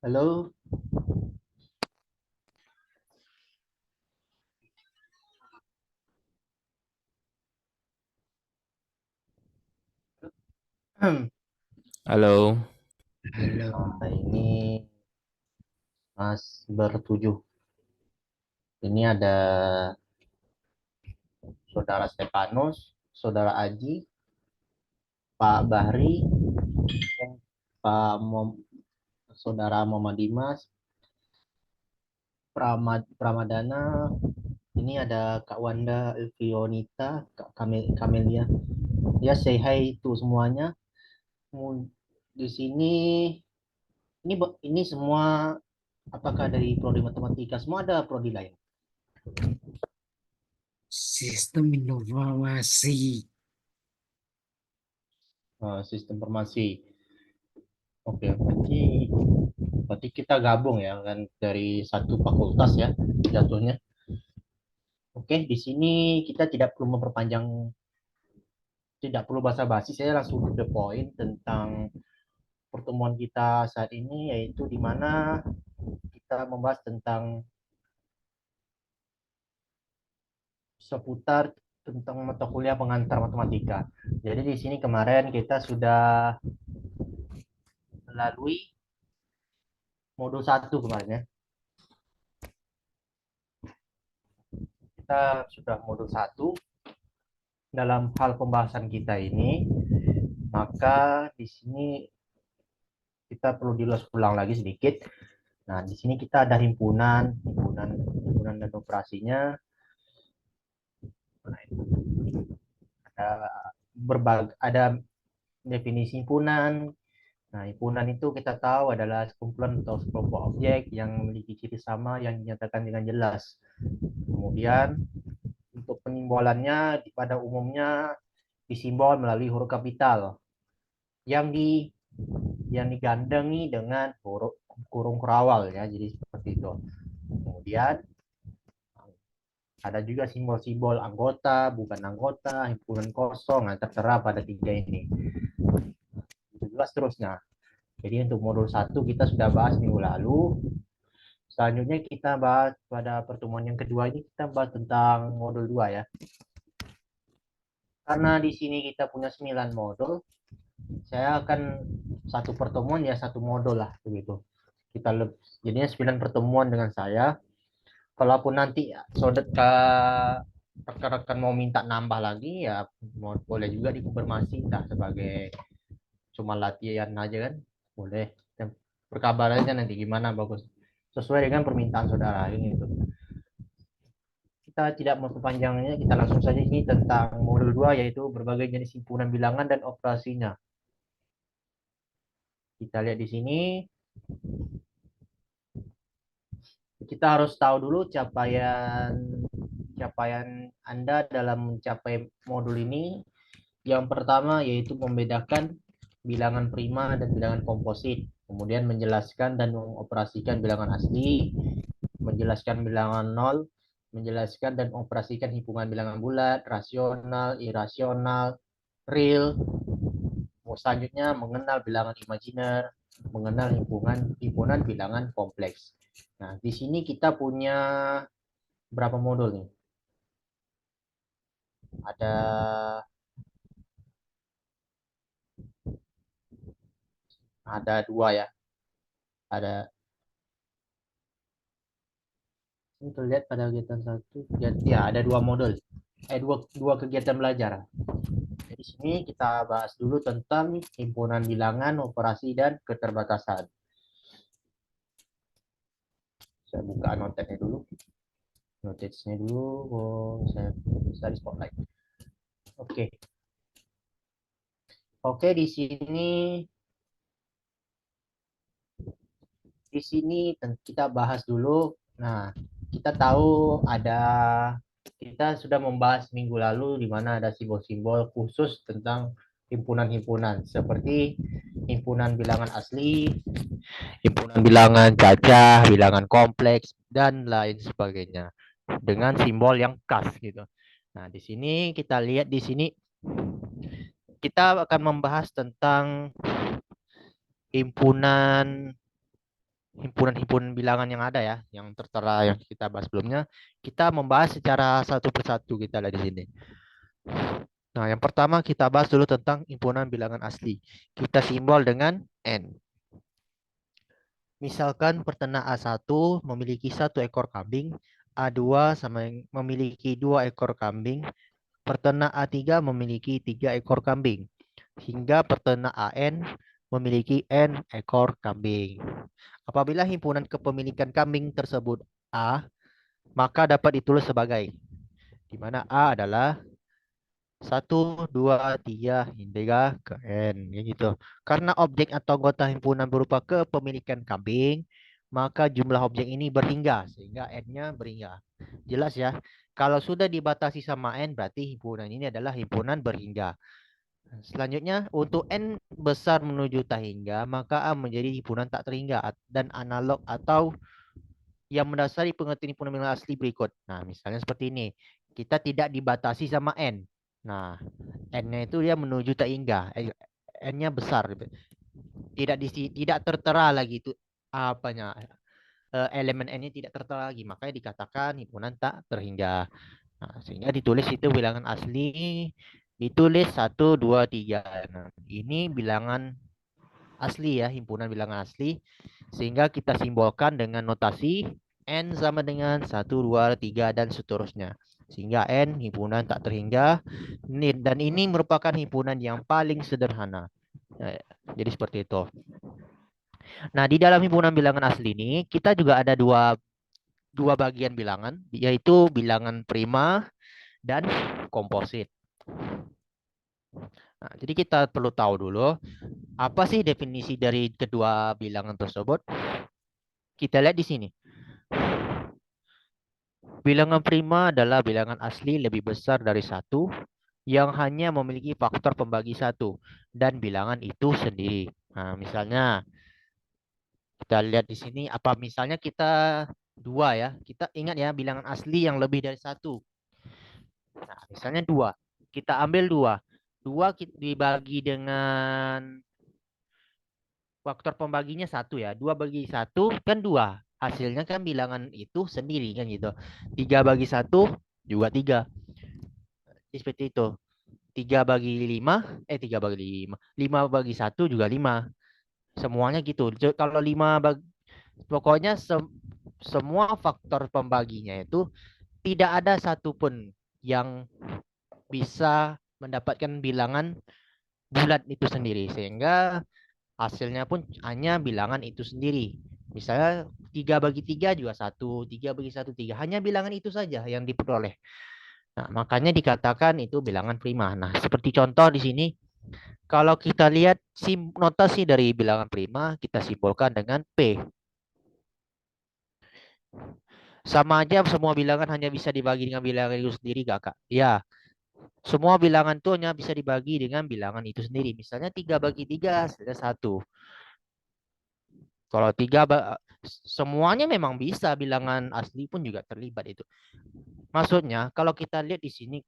Halo. Halo, Halo. Ini Mas bertujuh. Ini ada Saudara Stefanus, Saudara Aji, Pak Bahri, dan Saudara Muhammad Dimas, Pramadana. Ini ada Kak Wanda, Elvionita, Kak Kamelia. Ya, say hi itu semuanya. Di sini ini semua apakah dari prodi matematika? Semua ada prodi lain. Sistem informasi. Sistem informasi. Oke, berarti kita gabung ya kan dari satu fakultas ya jatuhnya. Oke, di sini kita tidak perlu memperpanjang, tidak perlu basa-basi. Saya langsung to the point tentang pertemuan kita saat ini, yaitu di mana kita membahas tentang seputar tentang mata kuliah pengantar matematika. Jadi di sini kemarin kita sudah melalui modul satu kemarin ya. Kita sudah modul satu dalam hal pembahasan kita ini, maka di sini kita perlu diulas ulang lagi sedikit. Nah, di sini kita ada himpunan dan operasinya. Ada ada definisi himpunan. Nah, himpunan itu kita tahu adalah sekumpulan atau sekelompok objek yang memiliki ciri sama yang dinyatakan dengan jelas. Kemudian untuk penyimbolannya pada umumnya disimbol melalui huruf kapital yang di yang digandengi dengan huruf kurung kurawal ya. Jadi seperti itu. Kemudian ada juga simbol-simbol anggota, bukan anggota, himpunan kosong, nah, tertera pada tiga ini. Itu juga seterusnya. Jadi untuk modul satu kita sudah bahas minggu lalu. Selanjutnya kita bahas pada pertemuan yang kedua ini kita bahas tentang modul 2 ya. Karena di sini kita punya 9 modul, saya akan satu pertemuan ya satu modul lah begitu. Kita jadinya 9 pertemuan dengan saya. Kalaupun nanti saudara rekan-rekan mau minta nambah lagi ya boleh juga dikonfirmasi entah sebagai cuma latihan aja kan boleh. Dan berkabar aja nanti gimana bagus sesuai dengan permintaan saudara ini itu. Kita tidak memperpanjangnya, kita langsung saja ini tentang modul 2 yaitu berbagai jenis himpunan bilangan dan operasinya. Kita lihat di sini, kita harus tahu dulu capaian capaian Anda dalam mencapai modul ini. Yang pertama yaitu membedakan bilangan prima dan bilangan komposit, kemudian menjelaskan dan mengoperasikan bilangan asli, menjelaskan bilangan nol, menjelaskan dan mengoperasikan himpunan bilangan bulat, rasional, irasional, real. Selanjutnya mengenal bilangan imajiner, mengenal himpunan bilangan kompleks. Nah, di sini kita punya berapa modul nih? Ada ada dua ya. Ada ini terlihat pada kegiatan satu, ya ada dua modul. Dua kegiatan belajar. Di sini kita bahas dulu tentang himpunan bilangan, operasi dan keterbatasan. Saya buka notesnya dulu. Notesnya dulu, saya bisa di spotlight. Oke. Oke, di sini kita bahas dulu. Nah, kita tahu kita sudah membahas minggu lalu di mana ada simbol-simbol khusus tentang himpunan-himpunan seperti himpunan bilangan asli, himpunan bilangan cacah, bilangan kompleks dan lain sebagainya dengan simbol yang khas gitu. Nah, di sini kita lihat di sini kita akan membahas tentang himpunan himpunan-himpunan bilangan yang ada ya, yang tertera yang kita bahas sebelumnya, kita membahas secara satu persatu kita lihat di sini. Nah, yang pertama kita bahas dulu tentang himpunan bilangan asli. Kita simbol dengan N. Misalkan peternak A1 memiliki 1 ekor kambing, A2 memiliki 2 ekor kambing, peternak A3 memiliki 3 ekor kambing, hingga peternak AN memiliki N ekor kambing. Apabila himpunan kepemilikan kambing tersebut A, maka dapat ditulis sebagai, di mana A adalah 1, 2, 3 hingga ke N, ya gitu. Karena objek atau anggota himpunan berupa kepemilikan kambing, maka jumlah objek ini berhingga, sehingga N-nya berhingga. Jelas ya? Kalau sudah dibatasi sama N, berarti himpunan ini adalah himpunan berhingga. Selanjutnya, untuk N besar menuju tak hingga, maka A menjadi himpunan tak terhingga dan analog atau yang mendasari pengertian himpunan bilangan asli berikut. Nah, misalnya seperti ini. Kita tidak dibatasi sama N. Nah, N-nya itu dia menuju tak hingga. N-nya besar. Tidak tertera lagi itu apanya. Elemen N-nya tidak tertera lagi. Makanya dikatakan himpunan tak terhingga. Nah, sehingga ditulis itu bilangan asli. Ditulis 1, 2, 3. Nah, ini bilangan asli ya, himpunan bilangan asli. Sehingga kita simbolkan dengan notasi N sama dengan 1, 2, 3 dan seterusnya. Sehingga N himpunan tak terhingga. Dan ini merupakan himpunan yang paling sederhana. Jadi seperti itu. Nah, di dalam himpunan bilangan asli ini, kita juga ada dua bagian bilangan, yaitu bilangan prima dan komposit. Nah, jadi kita perlu tahu dulu, apa sih definisi dari kedua bilangan tersebut? Kita lihat di sini. Bilangan prima adalah bilangan asli lebih besar dari 1 yang hanya memiliki faktor pembagi 1 dan bilangan itu sendiri. Nah, misalnya kita lihat di sini, apa misalnya kita 2 ya. Kita ingat ya, bilangan asli yang lebih dari 1. Nah, misalnya 2. Kita ambil 2. 2 dibagi dengan faktor pembaginya 1 ya. 2 bagi 1 kan 2. Hasilnya kan bilangan itu sendiri kan gitu. 3 bagi 1 juga 3. Jadi seperti itu. 3 bagi 5, 3 bagi 5. 5 bagi 1 juga 5. Semuanya gitu. Kalau 5 bagi, pokoknya semua faktor pembaginya itu tidak ada satupun yang bisa mendapatkan bilangan bulat itu sendiri. Sehingga hasilnya pun hanya bilangan itu sendiri. Misalnya 3 bagi 3 juga 1, 3 bagi 1 3. Hanya bilangan itu saja yang diperoleh. Nah, makanya dikatakan itu bilangan prima. Nah, seperti contoh di sini, kalau kita lihat notasi dari bilangan prima, kita simbolkan dengan P. Sama aja semua bilangan hanya bisa dibagi dengan bilangan itu sendiri, gak, Kak? Ya, semua bilangan itu hanya bisa dibagi dengan bilangan itu sendiri. Misalnya 3 bagi 3 hasilnya 1. Kalau 3, semuanya memang bisa, bilangan asli pun juga terlibat itu. Maksudnya, kalau kita lihat di sini,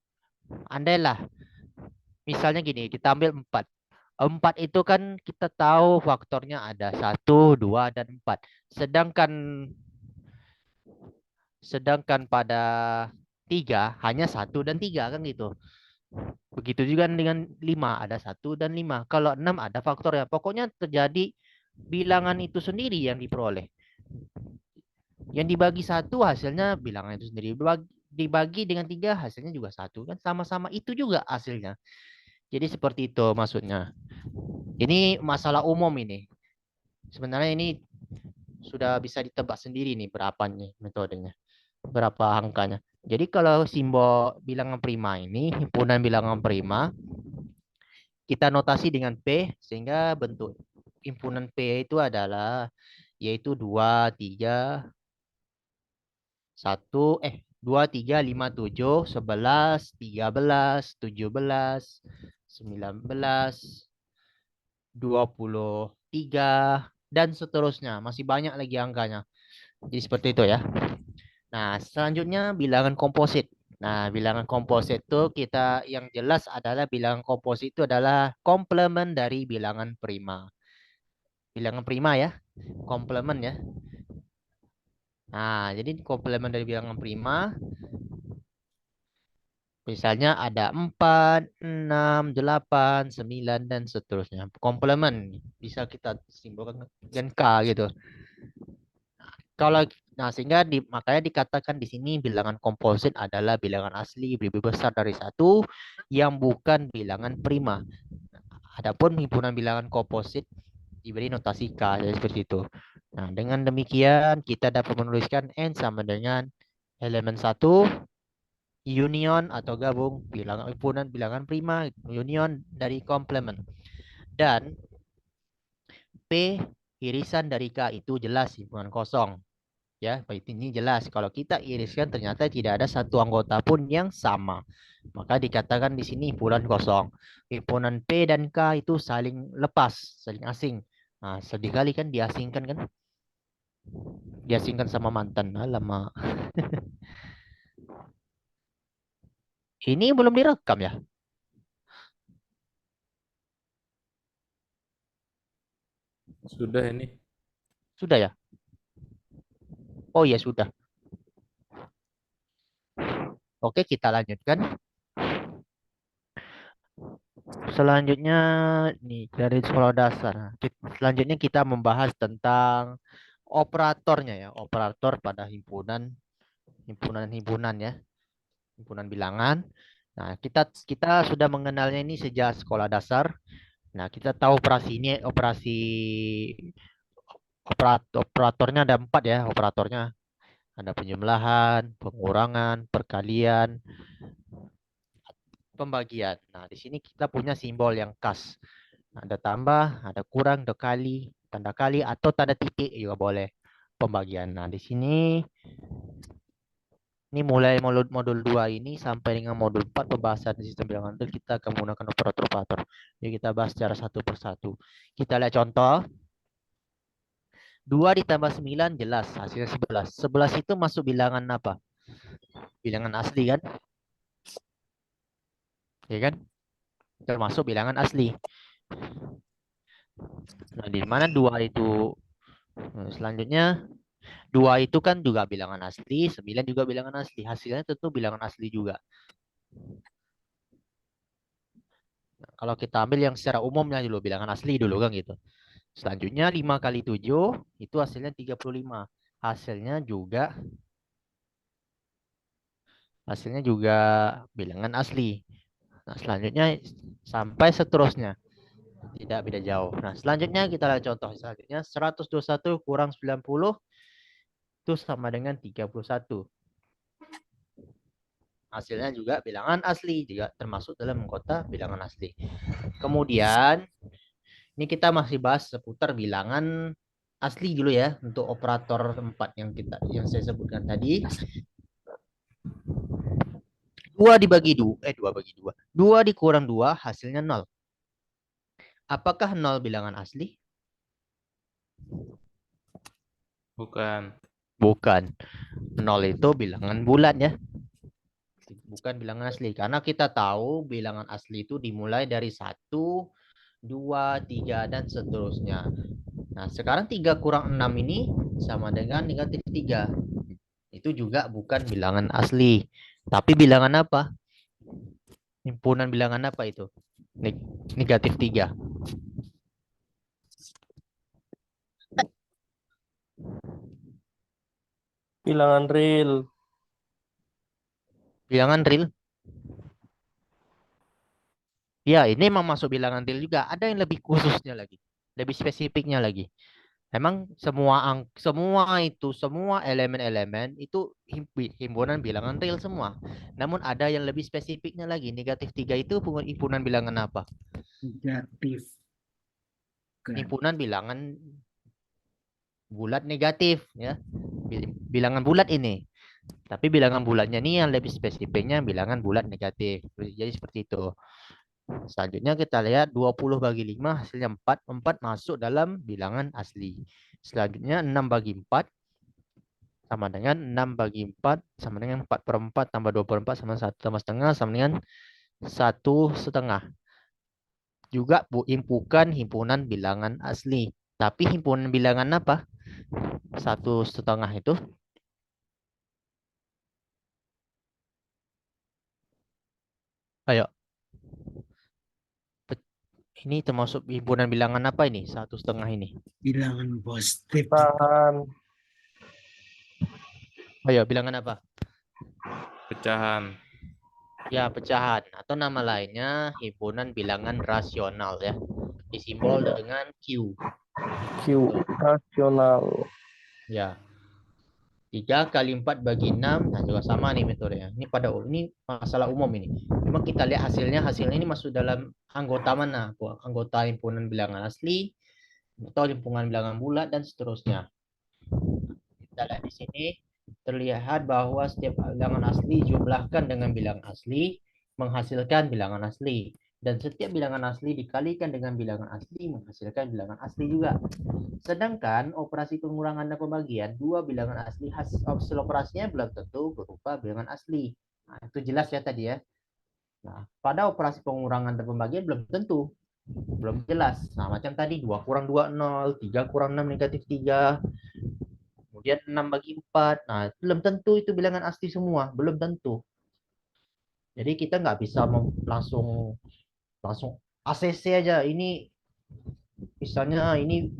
andailah, misalnya gini, kita ambil 4. 4 itu kan kita tahu faktornya ada 1, 2, dan 4. Sedangkan sedangkan pada 3 hanya 1 dan 3 kan gitu. Begitu juga dengan 5 ada 1 dan 5. Kalau 6 ada faktornya. Pokoknya terjadi bilangan itu sendiri yang diperoleh. Yang dibagi 1 hasilnya bilangan itu sendiri. Dibagi dengan 3 hasilnya juga 1 kan, sama-sama itu juga hasilnya. Jadi seperti itu maksudnya. Ini masalah umum ini. Sebenarnya ini sudah bisa ditebak sendiri nih berapa nih metodenya, berapa angkanya. Jadi kalau simbol bilangan prima ini, himpunan bilangan prima, kita notasi dengan P, sehingga bentuk himpunan P itu adalah yaitu 2, 3, 1, 2, 3, 5, 7, 11, 13, 17, 19, 23, dan seterusnya. Masih banyak lagi angkanya. Jadi seperti itu ya. Nah, selanjutnya bilangan komposit. Nah, bilangan komposit itu kita yang jelas adalah bilangan komposit itu adalah komplement dari bilangan prima. Bilangan prima ya, komplement ya. Nah, jadi komplement dari bilangan prima misalnya ada 4, 6, 8, 9 dan seterusnya. Komplement bisa kita simbolkan dengan K gitu. Kalau sehingga makanya dikatakan di sini bilangan komposit adalah bilangan asli lebih besar dari satu yang bukan bilangan prima. Adapun himpunan bilangan komposit diberi notasi K ya, seperti itu. Nah, dengan demikian kita dapat menuliskan N sama dengan elemen satu union atau gabung bilangan himpunan bilangan prima union dari komplement. Dan P irisan dari K itu jelas himpunan kosong. Ya, ini jelas. Kalau kita iriskan ternyata tidak ada satu anggota pun yang sama. Maka dikatakan di sini himpunan kosong. Himpunan P dan K itu saling lepas, saling asing. Nah, sedih kali kan diasingkan kan? Diasingkan sama mantan. Lama. Ini belum direkam ya? Sudah ini. Sudah ya? Oh iya sudah. Oke, kita lanjutkan. Selanjutnya nih dari sekolah dasar. Selanjutnya kita membahas tentang operatornya ya, operator pada himpunan ya, himpunan bilangan. Nah, kita sudah mengenalnya ini sejak sekolah dasar. Nah, kita tahu operasi ini operatornya ada 4 ya, operatornya. Ada penjumlahan, pengurangan, perkalian, pembagian. Nah, di sini kita punya simbol yang khas. Ada tambah, ada kurang, tanda kali atau tanda titik juga boleh. Pembagian. Nah, di sini ini mulai modul 2 ini sampai dengan modul 4 pembahasan sistem bilangan real kita akan menggunakan operator-operator. Jadi kita bahas secara satu persatu. Kita lihat contoh. 2 ditambah 9 jelas hasilnya 11. 11 itu masuk bilangan apa? Bilangan asli kan? Ya kan? Termasuk bilangan asli. Nah, di mana 2 itu selanjutnya 2 itu kan juga bilangan asli, 9 juga bilangan asli. Hasilnya tentu bilangan asli juga. Nah, kalau kita ambil yang secara umumnya dulu, bilangan asli dulu kan gitu. Selanjutnya 5 kali 7 itu hasilnya 35. Hasilnya juga bilangan asli. Nah, selanjutnya sampai seterusnya. Tidak beda jauh. Nah, selanjutnya kita lihat contoh selanjutnya. 121 kurang 90 itu sama dengan 31. Hasilnya juga bilangan asli, juga termasuk dalam kota bilangan asli. Kemudian, ini kita masih bahas seputar bilangan asli dulu ya untuk operator 4 yang saya sebutkan tadi. 2 dibagi 2, 2 bagi 2. 2 dikurang 2 hasilnya 0. Apakah 0 bilangan asli? Bukan. Bukan. 0 itu bilangan bulat ya. Bukan bilangan asli. Karena kita tahu bilangan asli itu dimulai dari 1, 2, 3, dan seterusnya. Nah, sekarang 3 kurang 6 ini sama dengan negatif 3. Itu juga bukan bilangan asli. Tapi bilangan apa? Himpunan bilangan apa itu? Negatif 3. Bilangan real. Bilangan real. Ya, ini memang masuk bilangan real juga. Ada yang lebih khususnya lagi. Lebih spesifiknya lagi. Emang semua elemen-elemen itu himpunan bilangan real semua. Namun ada yang lebih spesifiknya lagi. Negatif 3 itu himpunan bilangan apa? Negatif. Himpunan bilangan bulat negatif ya. Bilangan bulat ini. Tapi bilangan bulatnya ini yang lebih spesifiknya bilangan bulat negatif. Jadi seperti itu. Selanjutnya kita lihat 20 bagi 5 hasilnya 4. 4 masuk dalam bilangan asli. Selanjutnya 6 bagi 4 sama dengan 6 bagi 4 sama dengan 4 per 4 tambah 2 per 4 sama 1 tambah setengah sama dengan 1,5. Juga bukan himpunan bilangan asli. Tapi himpunan bilangan apa? 1,5 itu Ayo. Ini termasuk himpunan bilangan apa ini? 1,5 ini. Bilangan positif. Tahan. Ayo, bilangan apa? Pecahan. Ya, pecahan. Atau nama lainnya himpunan bilangan rasional ya. Disimbol dengan Q. Q. Rasional. Ya. 3 kali 4 bagi 6. Nah, juga sama nih metodenya. Ini masalah umum ini. Memang kita lihat hasilnya ini masuk dalam anggota mana? Anggota himpunan bilangan asli, atau himpunan bilangan bulat, dan seterusnya. Kita lihat di sini terlihat bahwa setiap bilangan asli jumlahkan dengan bilangan asli menghasilkan bilangan asli, dan setiap bilangan asli dikalikan dengan bilangan asli menghasilkan bilangan asli juga. Sedangkan operasi pengurangan dan pembagian, dua bilangan asli hasil operasinya belum tentu berupa bilangan asli. Nah, itu jelas ya tadi ya. Nah, pada operasi pengurangan dan pembagian belum jelas. Nah, macam tadi 2 kurang 2 0, 3 kurang 6 negatif 3, kemudian 6 bagi 4. Nah, belum tentu itu bilangan asli semua, belum tentu. Jadi kita nggak bisa langsung ACC aja. Ini misalnya ini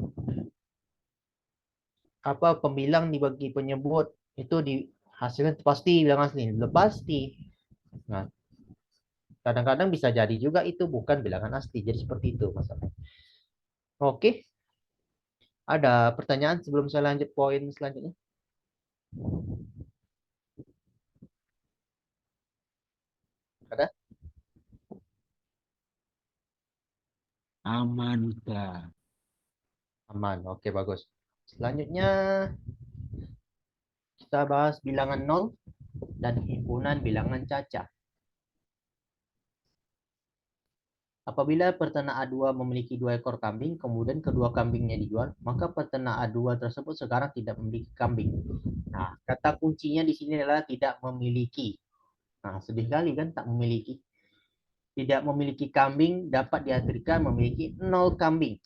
apa pembilang dibagi penyebut itu dihasilkan pasti bilangan asli, belum pasti. Nah, kadang-kadang bisa jadi juga itu bukan bilangan asli. Jadi seperti itu masalahnya. Oke. Ada pertanyaan sebelum saya lanjut poin selanjutnya? Ada? Aman udah. Aman. Oke, bagus. Selanjutnya kita bahas bilangan 0 dan himpunan bilangan cacah. Apabila peternak A2 memiliki 2 ekor kambing, kemudian kedua kambingnya dijual, maka peternak A2 tersebut sekarang tidak memiliki kambing. Nah, kata kuncinya di sini adalah tidak memiliki. Nah, sedih kali kan tak memiliki. Tidak memiliki kambing dapat diartikan memiliki 0 kambing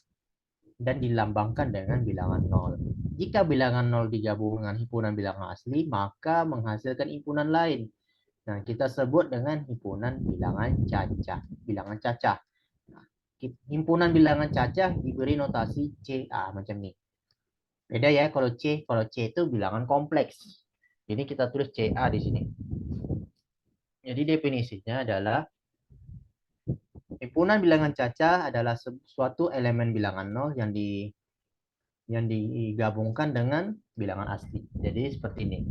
dan dilambangkan dengan bilangan 0. Jika bilangan 0 digabung dengan himpunan bilangan asli, maka menghasilkan himpunan lain. Nah, kita sebut dengan himpunan bilangan cacah. Bilangan cacah. Himpunan bilangan cacah diberi notasi CA macam ini. Beda ya kalau C itu bilangan kompleks. Ini kita tulis CA di sini. Jadi definisinya adalah himpunan bilangan cacah adalah suatu elemen bilangan 0 yang digabungkan dengan bilangan asli. Jadi seperti ini.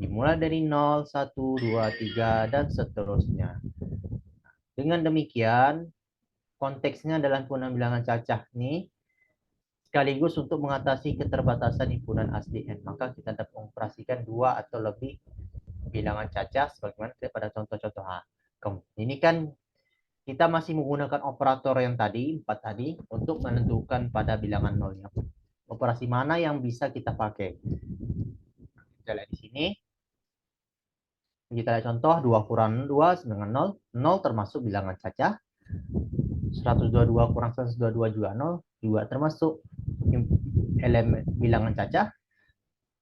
Dimulai dari 0, 1, 2, 3 dan seterusnya. Dengan demikian konteksnya adalah himpunan bilangan cacah ini sekaligus untuk mengatasi keterbatasan himpunan asli N. Maka kita dapat mengoperasikan 2 atau lebih bilangan cacah sebagaimana pada contoh-contoh. Ini kan kita masih menggunakan operator yang tadi, 4 tadi, untuk menentukan pada bilangan 0-nya. Operasi mana yang bisa kita pakai? Kita lihat di sini. Kita lihat contoh 2 kurang 2 dengan 0. 0 termasuk bilangan cacah. 122 kurang 122 juga 0. Juga termasuk elemen bilangan cacah.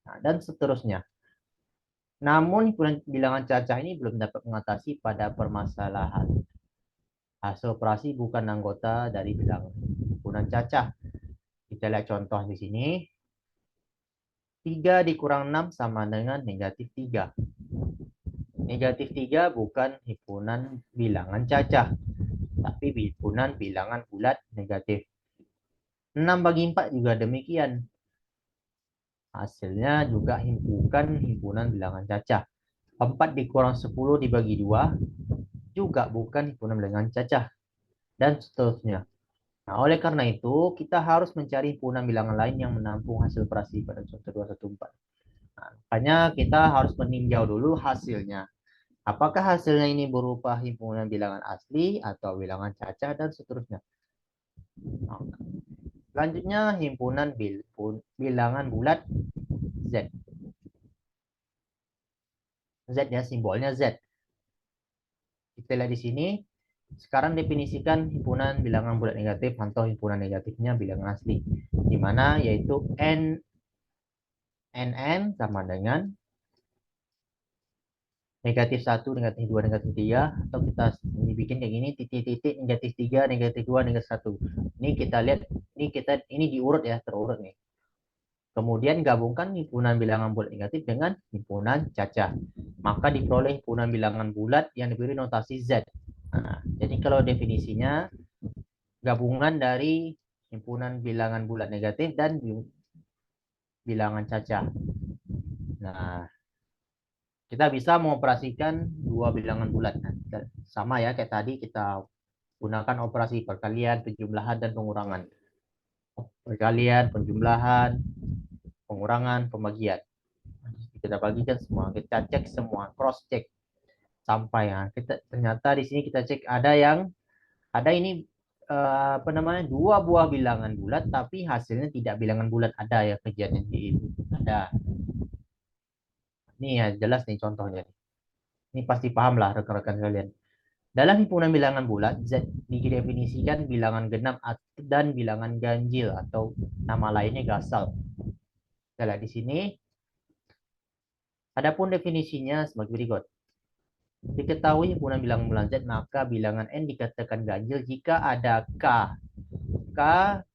Nah, dan seterusnya. Namun bilangan cacah ini belum dapat mengatasi pada permasalahan. Hasil operasi bukan anggota dari bilangan himpunan cacah. Kita lihat contoh di sini. 3 dikurang 6 sama dengan negatif 3. Negatif 3 bukan himpunan bilangan cacah, tapi himpunan bilangan bulat negatif. 6 bagi 4 juga demikian. Hasilnya juga bukan himpunan bilangan cacah. 4 dikurang 10 dibagi 2 juga bukan himpunan bilangan cacah. Dan seterusnya. Nah, oleh karena itu, kita harus mencari himpunan bilangan lain yang menampung hasil operasi pada contoh 214. Nah, makanya kita harus meninjau dulu hasilnya. Apakah hasilnya ini berupa himpunan bilangan asli atau bilangan cacah dan seterusnya. Nah, selanjutnya himpunan bilangan bulat Z. Z ya, simbolnya Z. Kita lihat di sini. Sekarang definisikan himpunan bilangan bulat negatif atau himpunan negatifnya bilangan asli. Di mana yaitu NN sama dengan negatif 1, negatif 2, negatif 3, atau kita dibikin kayak gini, titik-titik, negatif 3, negatif 2, negatif 1. Ini kita lihat, ini diurut ya, terurut nih. Kemudian gabungkan himpunan bilangan bulat negatif dengan himpunan cacah. Maka diperoleh himpunan bilangan bulat yang diberi notasi Z. Nah, jadi kalau definisinya gabungan dari himpunan bilangan bulat negatif dan bilangan cacah. Nah, kita bisa mengoperasikan dua bilangan bulat. Nah, sama ya kayak tadi kita gunakan operasi perkalian, penjumlahan, dan pengurangan. Perkalian, penjumlahan, pengurangan, pembagian. Kita bagikan semua, kita cek semua, cross check sampai ya. Ternyata di sini kita cek ada ini apa namanya, dua buah bilangan bulat tapi hasilnya tidak bilangan bulat, ada ya kejadian itu ada. Ini ya jelas nih contohnya. Ini pasti paham lah rekan-rekan kalian. Dalam himpunan bilangan bulat, Z didefinisikan bilangan genap dan bilangan ganjil atau nama lainnya gasal. Kita lihat di sini. Adapun definisinya sebagai berikut. Diketahui himpunan bilangan bulat Z, maka bilangan N dikatakan ganjil jika ada K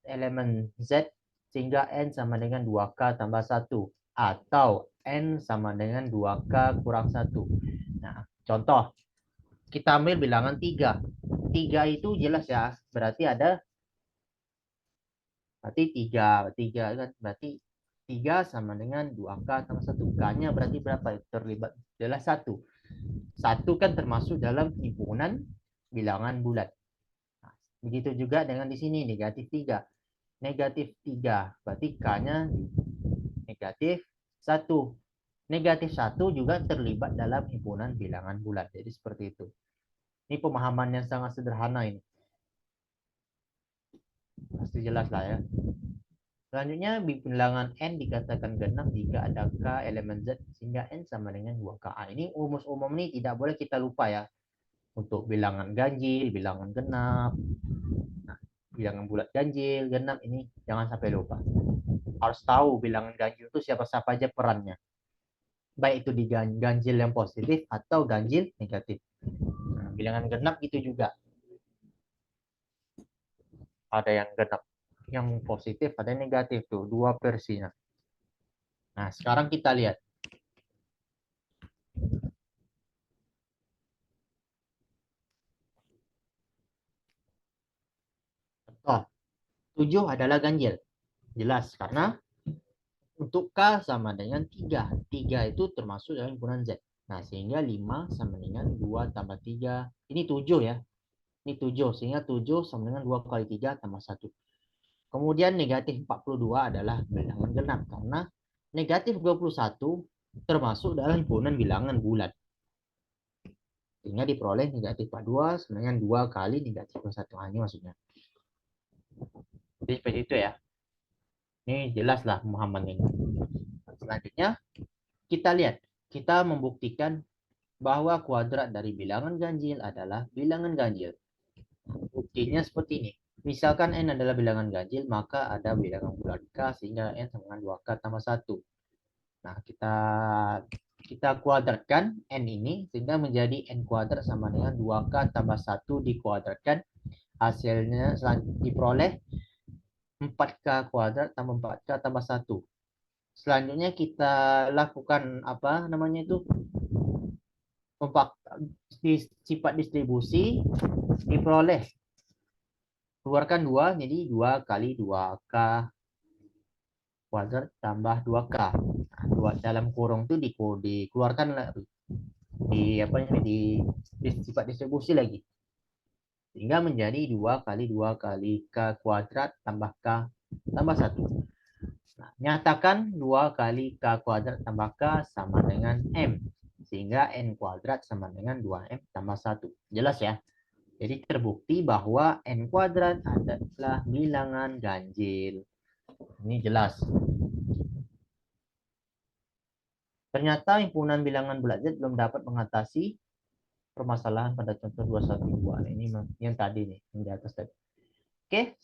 elemen Z sehingga N sama dengan 2K tambah 1 atau N sama dengan 2K kurang 1. Nah, contoh. Kita ambil bilangan 3. 3 itu jelas ya, berarti 3 kan, berarti 3 sama dengan 2K tambah 1. K-nya berarti berapa? Terlibat jelas 1. 1 kan termasuk dalam himpunan bilangan bulat. Nah, begitu juga dengan di sini negatif 3. Negatif 3 berarti K-nya negatif 1. Negatif 1 juga terlibat dalam himpunan bilangan bulat. Jadi seperti itu. Ini pemahaman yang sangat sederhana ini. Pasti jelas lah ya. Selanjutnya, bilangan N dikatakan genap jika ada K elemen Z sehingga N sama dengan 2K. Ini umum nih, tidak boleh kita lupa ya. Untuk bilangan ganjil, bilangan genap. Nah, bilangan bulat ganjil, genap ini jangan sampai lupa. Harus tahu bilangan ganjil itu siapa-siapa aja perannya. Baik itu di ganjil yang positif atau ganjil negatif. Nah, bilangan genap gitu juga. Ada yang genap, yang positif, ada yang negatif tuh, dua versinya. Nah, sekarang kita lihat. Contoh, 7 adalah ganjil. Jelas, karena untuk K sama dengan 3. 3 itu termasuk dalam himpunan Z. Nah, sehingga 5 sama dengan 2 tambah 3. Ini 7 ya. Ini 7, sehingga 7 sama dengan 2 kali 3 tambah 1. Kemudian negatif 42 adalah bilangan genap, karena negatif 21 termasuk dalam himpunan bilangan bulat. Sehingga diperoleh negatif 42 sama dengan 2 kali negatif 21. Ini maksudnya. Jadi seperti itu ya. Ini jelaslah pemahaman ini. Selanjutnya, kita lihat. Kita membuktikan bahwa kuadrat dari bilangan ganjil adalah bilangan ganjil. Buktinya seperti ini. Misalkan N adalah bilangan ganjil, maka ada bilangan bulat K sehingga N sama dengan 2K tambah 1. Nah, kita kuadratkan N ini sehingga menjadi N kuadrat sama dengan 2K tambah 1 dikuadratkan. Hasilnya diperoleh 4K kuadrat tambah 4K tambah 1. Selanjutnya kita lakukan apa namanya itu? Sifat distribusi diperoleh. Keluarkan 2, jadi 2 kali 2K kuadrat tambah 2K. Nah, 2 dalam kurung itu dikeluarkan di sifat distribusi lagi. Sehingga menjadi 2 kali 2 kali K kuadrat tambah K tambah 1. Nah, nyatakan 2 kali K kuadrat tambah K sama dengan M. Sehingga N kuadrat sama dengan 2M tambah 1. Jelas ya? Jadi terbukti bahwa N kuadrat adalah bilangan ganjil. Ini jelas. Ternyata himpunan bilangan bulat Z belum dapat mengatasi permasalahan pada contoh 212. Nah, ini yang tadi nih, yang di atas tadi. Oke,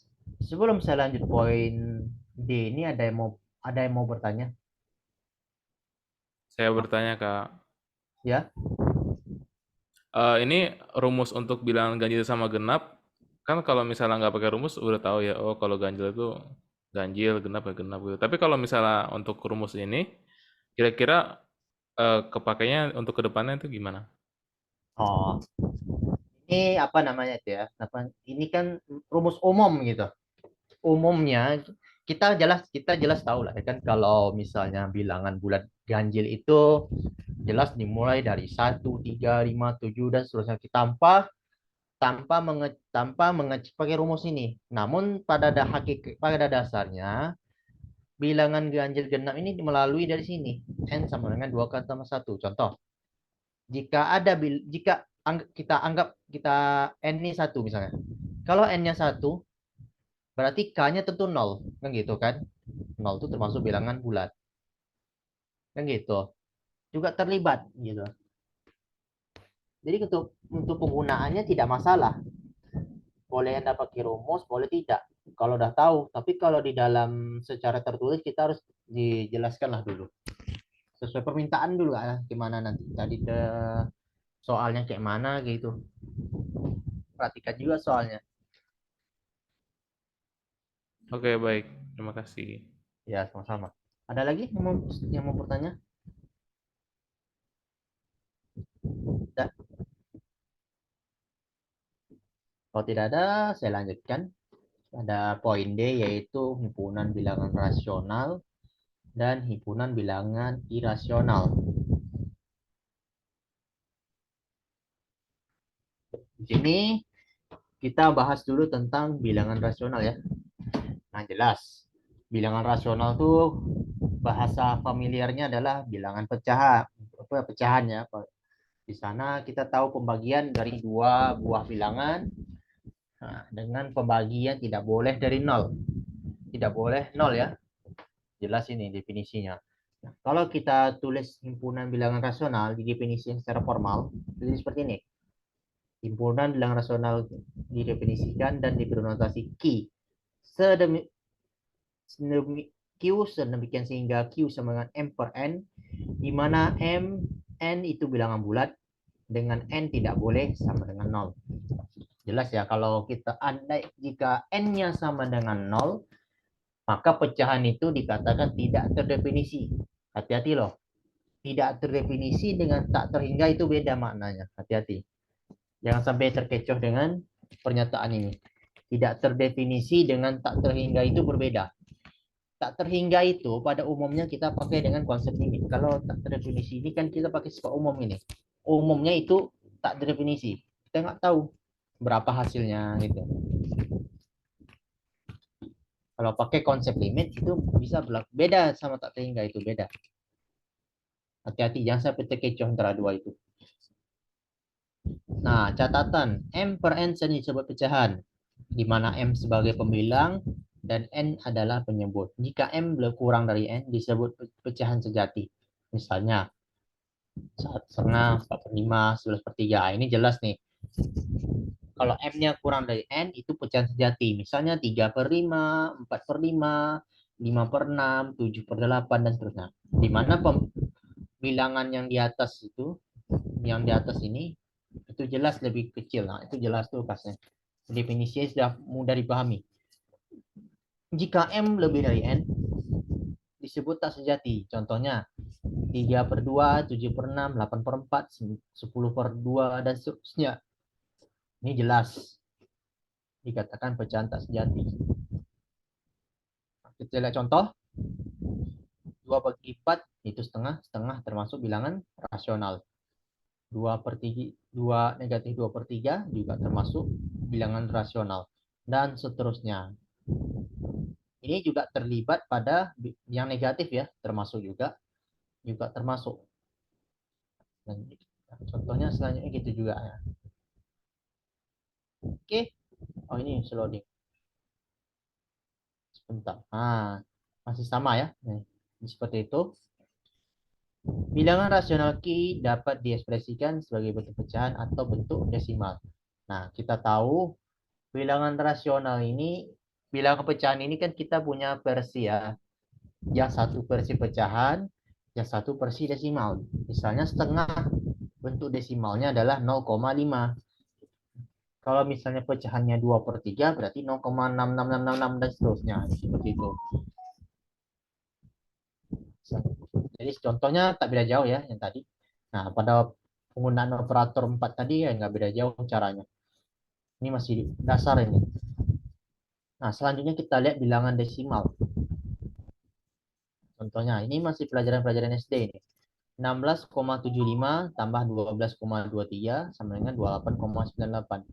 sebelum saya lanjut poin D, ini ada yang mau bertanya? Saya bertanya, Kak. Ya. Ini rumus untuk bilangan ganjil sama genap. Kan kalau misalnya nggak pakai rumus udah tahu ya. Oh, kalau ganjil itu ganjil, genap ya genap gitu. Tapi kalau misalnya untuk rumus ini, kira-kira kepakainya untuk kedepannya itu gimana? Oh, ini apa namanya itu ya? Ini kan rumus umum gitu. Umumnya kita jelas tahu lah ya kan, kalau misalnya bilangan bulat ganjil itu jelas dimulai dari 1, 3, 5, 7 dan seterusnya, tanpa pakai rumus ini. Namun pada dasarnya bilangan ganjil genap ini melalui dari sini, n sama dengan 2 kali tambah 1. Contoh, jika kita anggap n ini 1 misalnya. Kalau n-nya 1, berarti k-nya tentu 0, kan gitu kan? 0 itu termasuk bilangan bulat. Kan gitu. Juga terlibat gitu. Jadi untuk penggunaannya tidak masalah. Boleh Anda pakai rumus, boleh tidak. Kalau udah tahu, tapi kalau di dalam secara tertulis kita harus dijelaskan lah dulu. Sesuai permintaan dulu ya, gimana nanti. Tadi soalnya kayak mana gitu. Perhatikan juga soalnya. Oke, baik. Terima kasih. Ya, sama-sama. Ada lagi yang mau bertanya? Tidak. Kalau tidak ada, saya lanjutkan. Ada poin D, yaitu himpunan bilangan rasional dan himpunan bilangan irasional. Di sini kita bahas dulu tentang bilangan rasional ya. Nah, jelas. Bilangan rasional tuh bahasa familiarnya adalah bilangan pecahan ya. Di sana kita tahu pembagian dari dua buah bilangan, nah, dengan pembagian tidak boleh dari nol. Tidak boleh nol ya. Jelas ini definisinya. Nah, kalau kita tulis himpunan bilangan rasional di definisi secara formal, jadi seperti ini. Himpunan bilangan rasional didefinisikan dan diberi notasi Q. Sedemikian sehingga Q sama dengan M per N, di mana N itu bilangan bulat, dengan N tidak boleh sama dengan 0. Jelas ya, kalau kita andai jika N-nya sama dengan 0, maka pecahan itu dikatakan tidak terdefinisi. Hati-hati loh. Tidak terdefinisi dengan tak terhingga itu beda maknanya. Hati-hati. Jangan sampai terkecoh dengan pernyataan ini. Tidak terdefinisi dengan tak terhingga itu berbeda. Tak terhingga itu pada umumnya kita pakai dengan konsep limit. Kalau tak terdefinisi ini kan kita pakai sifat umum ini. Umumnya itu tak terdefinisi. Kita nggak tahu berapa hasilnya gitu. Kalau pakai konsep limit itu bisa beda sama tak terhingga, itu beda. Hati-hati jangan sampai terkecoh antara dua itu. Nah, catatan M per N sering disebut pecahan, di mana M sebagai pembilang dan N adalah penyebut. Jika M lebih kurang dari N disebut pecahan sejati. Misalnya 1,5, 4/5, 11/3. Ini jelas nih. Kalau M-nya kurang dari N itu pecahan sejati. Misalnya 3/5, 4/5, 5/6, 7/8 dan seterusnya. Di mana bilangan yang di atas ini itu jelas lebih kecil. Nah, itu jelas tuh kasnya. Definisinya sudah mudah dipahami. Jika M lebih dari N disebut tak sejati. Contohnya 3/2, 7/6, 8/4, 10/2 dan seterusnya. Ini jelas dikatakan pecahan tak sejati. Kita lihat contoh. 2/4 itu setengah termasuk bilangan rasional. 2 negatif 2/3 juga termasuk bilangan rasional. Dan seterusnya. Ini juga terlibat pada yang negatif ya, termasuk juga termasuk. Dan contohnya selanjutnya gitu juga ya. Oke. Oh, ini loading. Sebentar. Nah, masih sama ya. Nih, seperti itu. Bilangan rasional Q dapat diekspresikan sebagai bentuk pecahan atau bentuk desimal. Nah, kita tahu bilangan rasional ini, bilangan pecahan ini kan kita punya versi ya. Yang satu versi pecahan, yang satu versi desimal. Misalnya setengah bentuk desimalnya adalah 0,5. Kalau misalnya pecahannya 2/3 berarti 0,66666 dan seterusnya. Seperti itu. Jadi contohnya tak beda jauh ya yang tadi. Nah, pada penggunaan operator 4 tadi ya nggak beda jauh caranya. Ini masih dasar ini. Nah, selanjutnya kita lihat bilangan desimal. Contohnya, ini masih pelajaran-pelajaran SD ini. 16,75 tambah 12,23 sama dengan 28,98.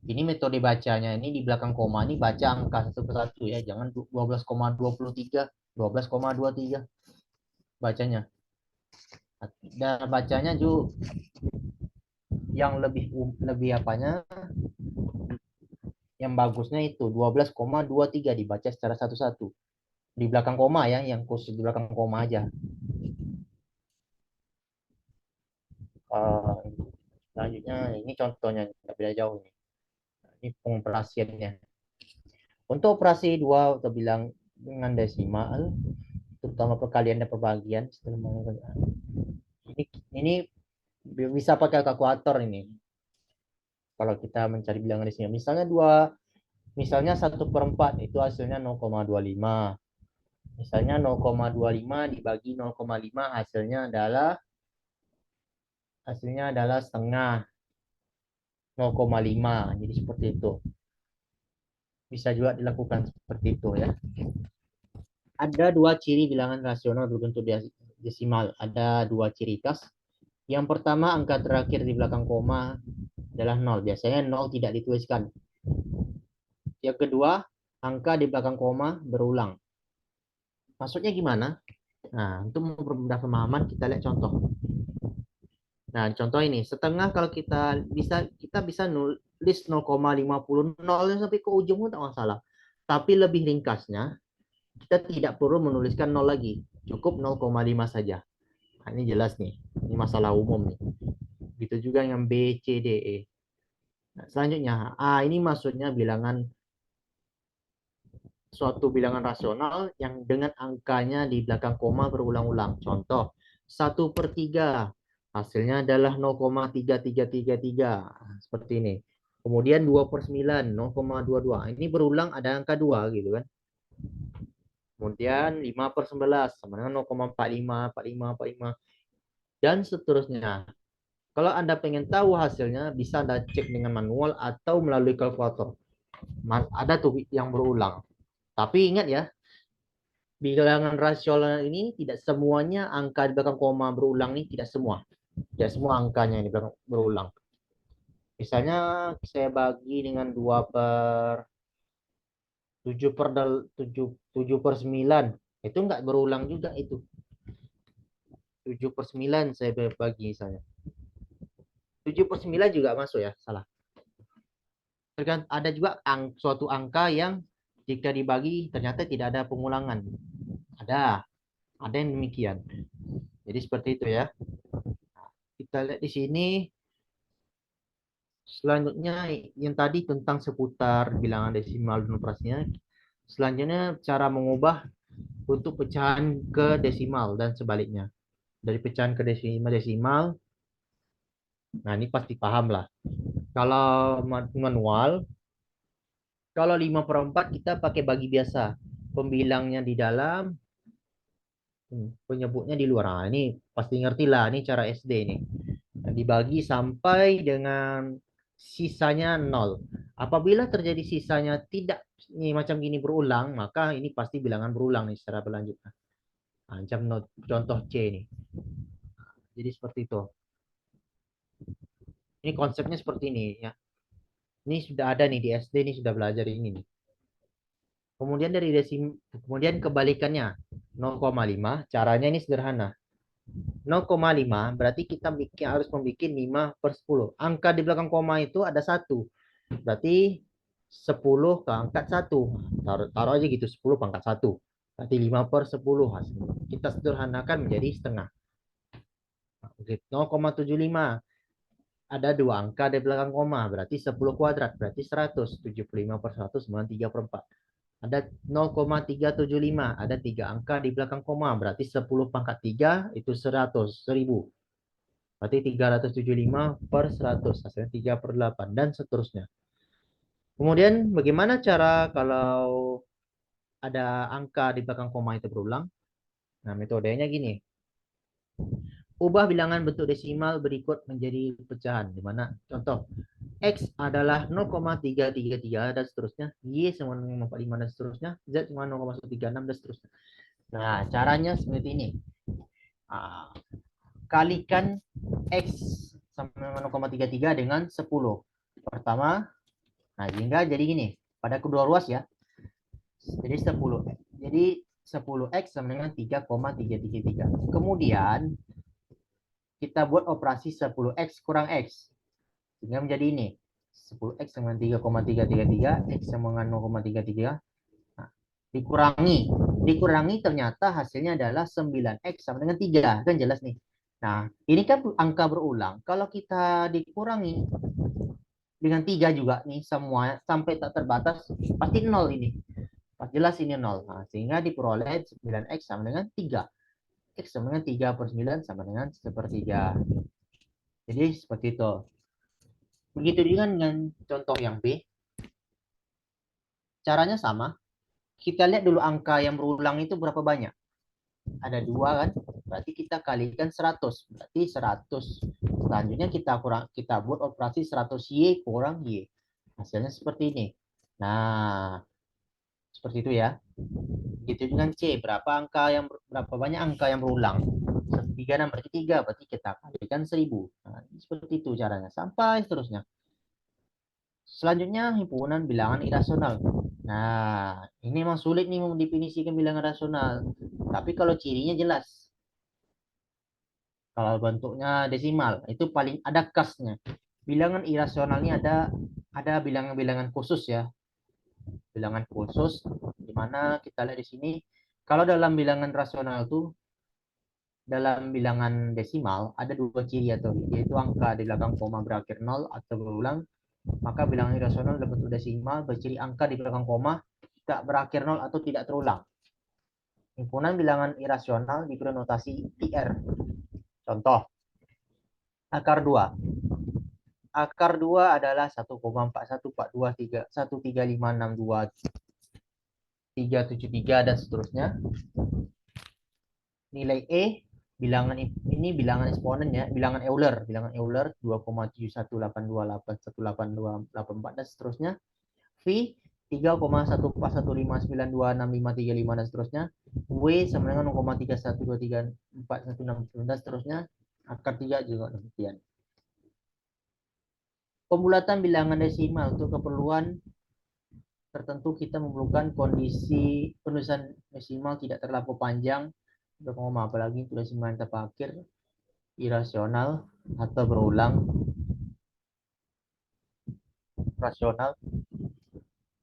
Ini metode bacanya, ini di belakang koma ini baca angka satu persatu ya, jangan 12,23, 12,23 bacanya. Dan bacanya juga yang lebih apanya, yang bagusnya itu 12,23 dibaca secara satu-satu. Di belakang koma ya, yang khusus di belakang koma aja. Selanjutnya ini contohnya nggak beda jauh nih. Ini pengoperasiannya. Untuk operasi dua atau bilang dengan desimal, terutama perkalian dan perbagian, ini bisa pakai kalkulator ini. Kalau kita mencari bilangan desimal, misalnya 1/4 itu hasilnya 0,25. Misalnya 0,25 dibagi 0,5 hasilnya adalah setengah 0,5. Jadi seperti itu. Bisa juga dilakukan seperti itu ya. Ada dua ciri bilangan rasional berbentuk desimal. Ada dua ciri khas. Yang pertama, angka terakhir di belakang koma adalah 0. Biasanya 0 tidak dituliskan. Yang kedua, angka di belakang koma berulang. Maksudnya gimana? Nah, untuk mempermudah pemahaman, kita lihat contoh. Nah, contoh ini, setengah kalau kita bisa nulis 0,50 sampai ke ujung pun tak masalah. Tapi lebih ringkasnya, kita tidak perlu menuliskan 0 lagi. Cukup 0,5 saja. Nah, ini jelas nih. Ini masalah umum nih. Begitu juga yang B, C, D, E. Nah, selanjutnya, ini maksudnya suatu bilangan rasional yang dengan angkanya di belakang koma berulang-ulang. Contoh, 1/3. Hasilnya adalah 0,3333. Seperti ini. Kemudian 2/9, 0,22. Ini berulang ada angka 2 gitu kan. Kemudian 5/11 sama dengan 0,45, 45, 45. Dan seterusnya. Kalau Anda pengen tahu hasilnya, bisa Anda cek dengan manual atau melalui kalkulator. Ada tuh yang berulang. Tapi ingat ya, bilangan rasional ini tidak semuanya angka di belakang koma berulang nih, tidak semua. Tidak semua angkanya ini berulang. Misalnya saya bagi dengan 7/9. Itu enggak berulang juga itu. 7/9 saya bagi misalnya. 7/9 juga masuk ya, salah. Ada juga suatu angka yang jika dibagi ternyata tidak ada pengulangan. Ada yang demikian. Jadi seperti itu ya. Kita lihat di sini. Selanjutnya yang tadi tentang seputar bilangan desimal dan operasinya. Selanjutnya cara mengubah untuk pecahan ke desimal dan sebaliknya. Dari pecahan ke desimal. Nah, ini pasti paham lah. Kalau manual, kalau 5/4 kita pakai bagi biasa. Pembilangnya di dalam, penyebutnya di luar. Nah, ini pasti ngerti lah. Ini cara SD ini. Nah, dibagi sampai dengan sisanya 0. Apabila terjadi sisanya tidak ini macam gini berulang, maka ini pasti bilangan berulang nih secara berlanjut. Contoh C ini. Jadi seperti itu. Ini konsepnya seperti ini ya. Ini sudah ada nih di SD, ini sudah belajar ini nih. Kemudian kebalikannya 0,5. Caranya ini sederhana. 0,5 berarti kita harus membuat 5/10. Angka di belakang koma itu ada 1. Berarti 10 ke angkat 1. Taruh aja gitu, 10 pangkat 1. Berarti 5/10 hasilnya. Kita sederhanakan menjadi setengah. 0,75. Ada 2 angka di belakang koma. Berarti 10 kuadrat. Berarti 100. 75/100 sama 3/4. Ada 0,375. Ada 3 angka di belakang koma. Berarti 10 pangkat 3 itu 100. 1000. Berarti 375 per 100. Hasilnya 3/8 dan seterusnya. Kemudian bagaimana cara kalau ada angka di belakang koma itu berulang? Nah, metodenya gini. Ubah bilangan bentuk desimal berikut menjadi pecahan. Di mana contoh X adalah 0,333 dan seterusnya, Y sama 0,45 dan seterusnya, Z sama 0,136 dan seterusnya. Nah, caranya seperti ini. Kalikan X sama dengan 0,33 dengan 10. Pertama, nah sehingga jadi gini, pada kedua ruas ya. Jadi 10. Jadi 10X sama dengan 3,333. Kemudian kita buat operasi 10X kurang X. Sehingga menjadi ini. 10X sama 3,333, X sama dengan 0,33. Nah, dikurangi ternyata hasilnya adalah 9X sama dengan 3. Kan jelas nih. Nah, ini kan angka berulang. Kalau kita dikurangi dengan 3 juga nih semua sampai tak terbatas, pasti 0 ini. Jelas ini 0. Nah, sehingga diperoleh 9X sama dengan 3. X sama dengan 3/9 sama dengan 1/3. Jadi seperti itu. Begitu juga dengan contoh yang B. Caranya sama. Kita lihat dulu angka yang berulang itu berapa banyak. Ada 2 kan? Berarti kita kalikan 100. Berarti 100. Selanjutnya kita buat operasi 100Y kurang Y. Hasilnya seperti ini. Nah, seperti itu ya. Begitu dengan C, berapa banyak angka yang berulang? 136 berarti 3, berarti kita kalikan 1000. Nah, seperti itu caranya sampai seterusnya. Selanjutnya himpunan bilangan irasional. Nah, ini memang sulit nih mendefinisikan bilangan rasional. Tapi kalau cirinya jelas. Kalau bentuknya desimal, itu paling ada khasnya. Bilangan irasional ini ada bilangan-bilangan khusus ya. Bilangan khusus di mana kita lihat di sini kalau dalam bilangan rasional itu dalam bilangan desimal ada 2 ciri atau yaitu angka di belakang koma berakhir 0 atau berulang. Maka bilangan irasional dalam bentuk desimal berciri angka di belakang koma tidak berakhir 0 atau tidak terulang. Himpunan bilangan irasional diberi notasi IR. Contoh, akar 2. Akar 2 adalah 1,4142 13562 373 dan seterusnya. Nilai E bilangan ini bilangan eksponen ya, bilangan Euler 2,71828181884 dan seterusnya. V 3,14159265535 dan seterusnya. W sama dengan 0,3123416 dan seterusnya. Akar 3 juga demikian. Pembulatan bilangan desimal untuk keperluan tertentu kita memerlukan kondisi penulisan desimal tidak terlalu panjang, apalagi itu desimal yang terakhir, irasional atau berulang, rasional,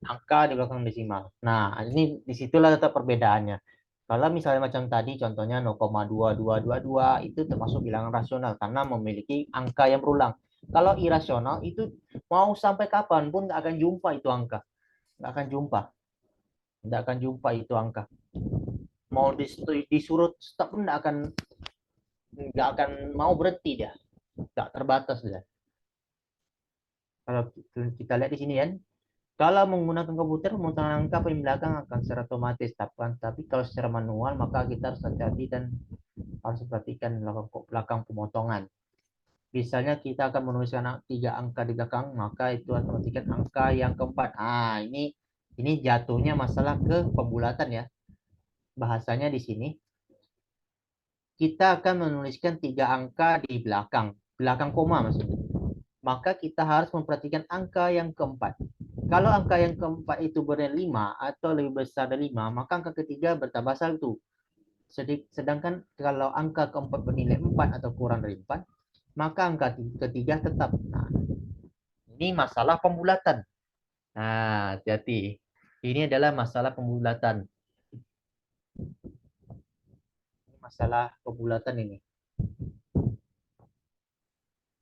angka di belakang desimal. Nah, ini disitulah tetap perbedaannya. Kalau misalnya macam tadi, contohnya 0,2222 itu termasuk bilangan rasional karena memiliki angka yang berulang. Kalau irasional itu mau sampai kapan pun nggak akan jumpa itu angka. Nggak akan jumpa itu angka. Mau disuruh stop pun nggak akan mau berhenti dia. Nggak terbatas dia. Kalau kita lihat di sini kan, kalau menggunakan komputer, menggunakan angka paling belakang akan secara otomatis. Tapi kalau secara manual, maka kita harus hati-hati dan harus perhatikan belakang pemotongan. Misalnya kita akan menuliskan 3 angka di belakang, maka itu harus perhatikan angka yang keempat. Ini jatuhnya masalah ke pembulatan ya. Bahasanya di sini, kita akan menuliskan 3 angka di belakang koma maksudnya. Maka kita harus memperhatikan angka yang keempat. Kalau angka yang keempat itu bernilai 5 atau lebih besar dari 5, maka angka ketiga bertambah 1. Sedangkan kalau angka keempat bernilai 4 atau kurang dari 4, maka angka ketiga tetap. Nah, ini masalah pembulatan. Nah, hati-hati. Ini adalah masalah pembulatan. Masalah pembulatan ini.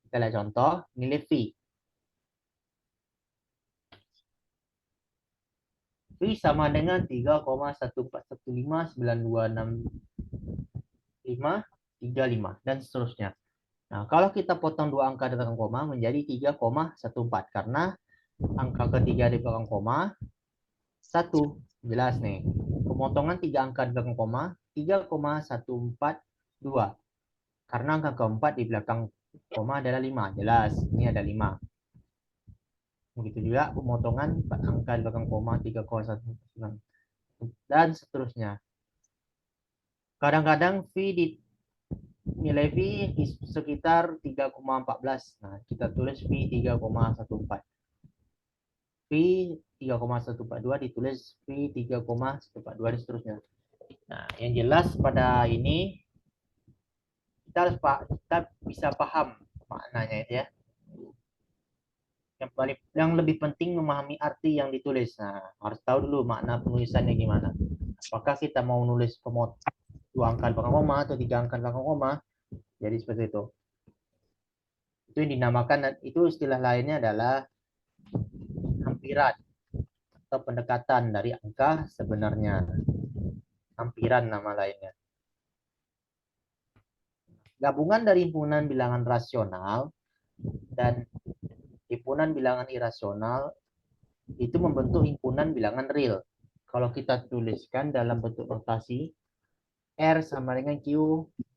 Kita lihat contoh, nilai V. V sama dengan 3,14159263535 dan seterusnya. Nah, kalau kita potong dua angka di belakang koma menjadi 3,14 karena angka ketiga di belakang koma 1. Jelas nih. Pemotongan 3 angka di belakang koma 3,142. Karena angka keempat di belakang koma adalah 5. Jelas, ini ada 5. Begitu juga pemotongan angka di belakang koma 3,1 dan seterusnya. Kadang-kadang nilai V sekitar 3,14. Nah, kita tulis V 3,14. V 3,142 ditulis V 3,142 dan seterusnya. Nah, yang jelas pada ini kita bisa paham maknanya itu ya. Yang lebih penting memahami arti yang ditulis. Nah, harus tahu dulu makna penulisannya gimana. Apakah kita mau nulis dua angka belakang koma atau tiga angka belakang koma? Jadi seperti itu. Itu yang dinamakan, itu istilah lainnya adalah hampiran atau pendekatan dari angka sebenarnya. Hampiran nama lainnya. Gabungan dari himpunan bilangan rasional dan himpunan bilangan irasional itu membentuk himpunan bilangan real. Kalau kita tuliskan dalam bentuk notasi R sama dengan Q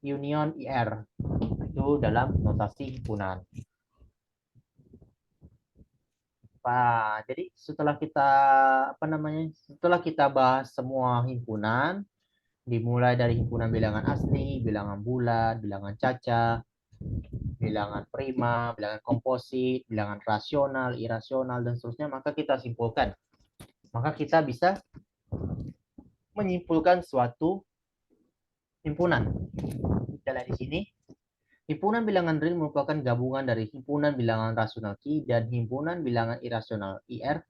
union IR. Itu dalam notasi himpunan. Jadi setelah kita bahas semua himpunan, dimulai dari himpunan bilangan asli, bilangan bulat, bilangan caca, bilangan prima, bilangan komposit, bilangan rasional, irasional, dan seterusnya, maka kita simpulkan. Maka kita bisa menyimpulkan suatu himpunan. Kita lihat di sini. Himpunan bilangan real merupakan gabungan dari himpunan bilangan rasional Q dan himpunan bilangan irasional IR.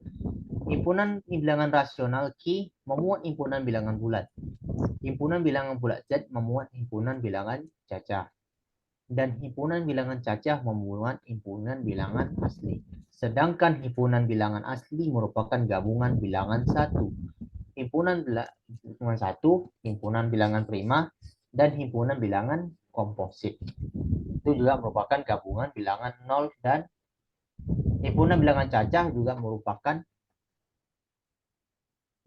Himpunan bilangan rasional Q memuat himpunan bilangan bulat. Himpunan bilangan bulat Z memuat himpunan bilangan cacah. Dan himpunan bilangan cacah memuat himpunan bilangan asli. Sedangkan himpunan bilangan asli merupakan gabungan bilangan satu. Himpunan satu, himpunan bilangan prima, dan himpunan bilangan komposit. Itu juga merupakan gabungan bilangan 0 dan himpunan bilangan cacah juga merupakan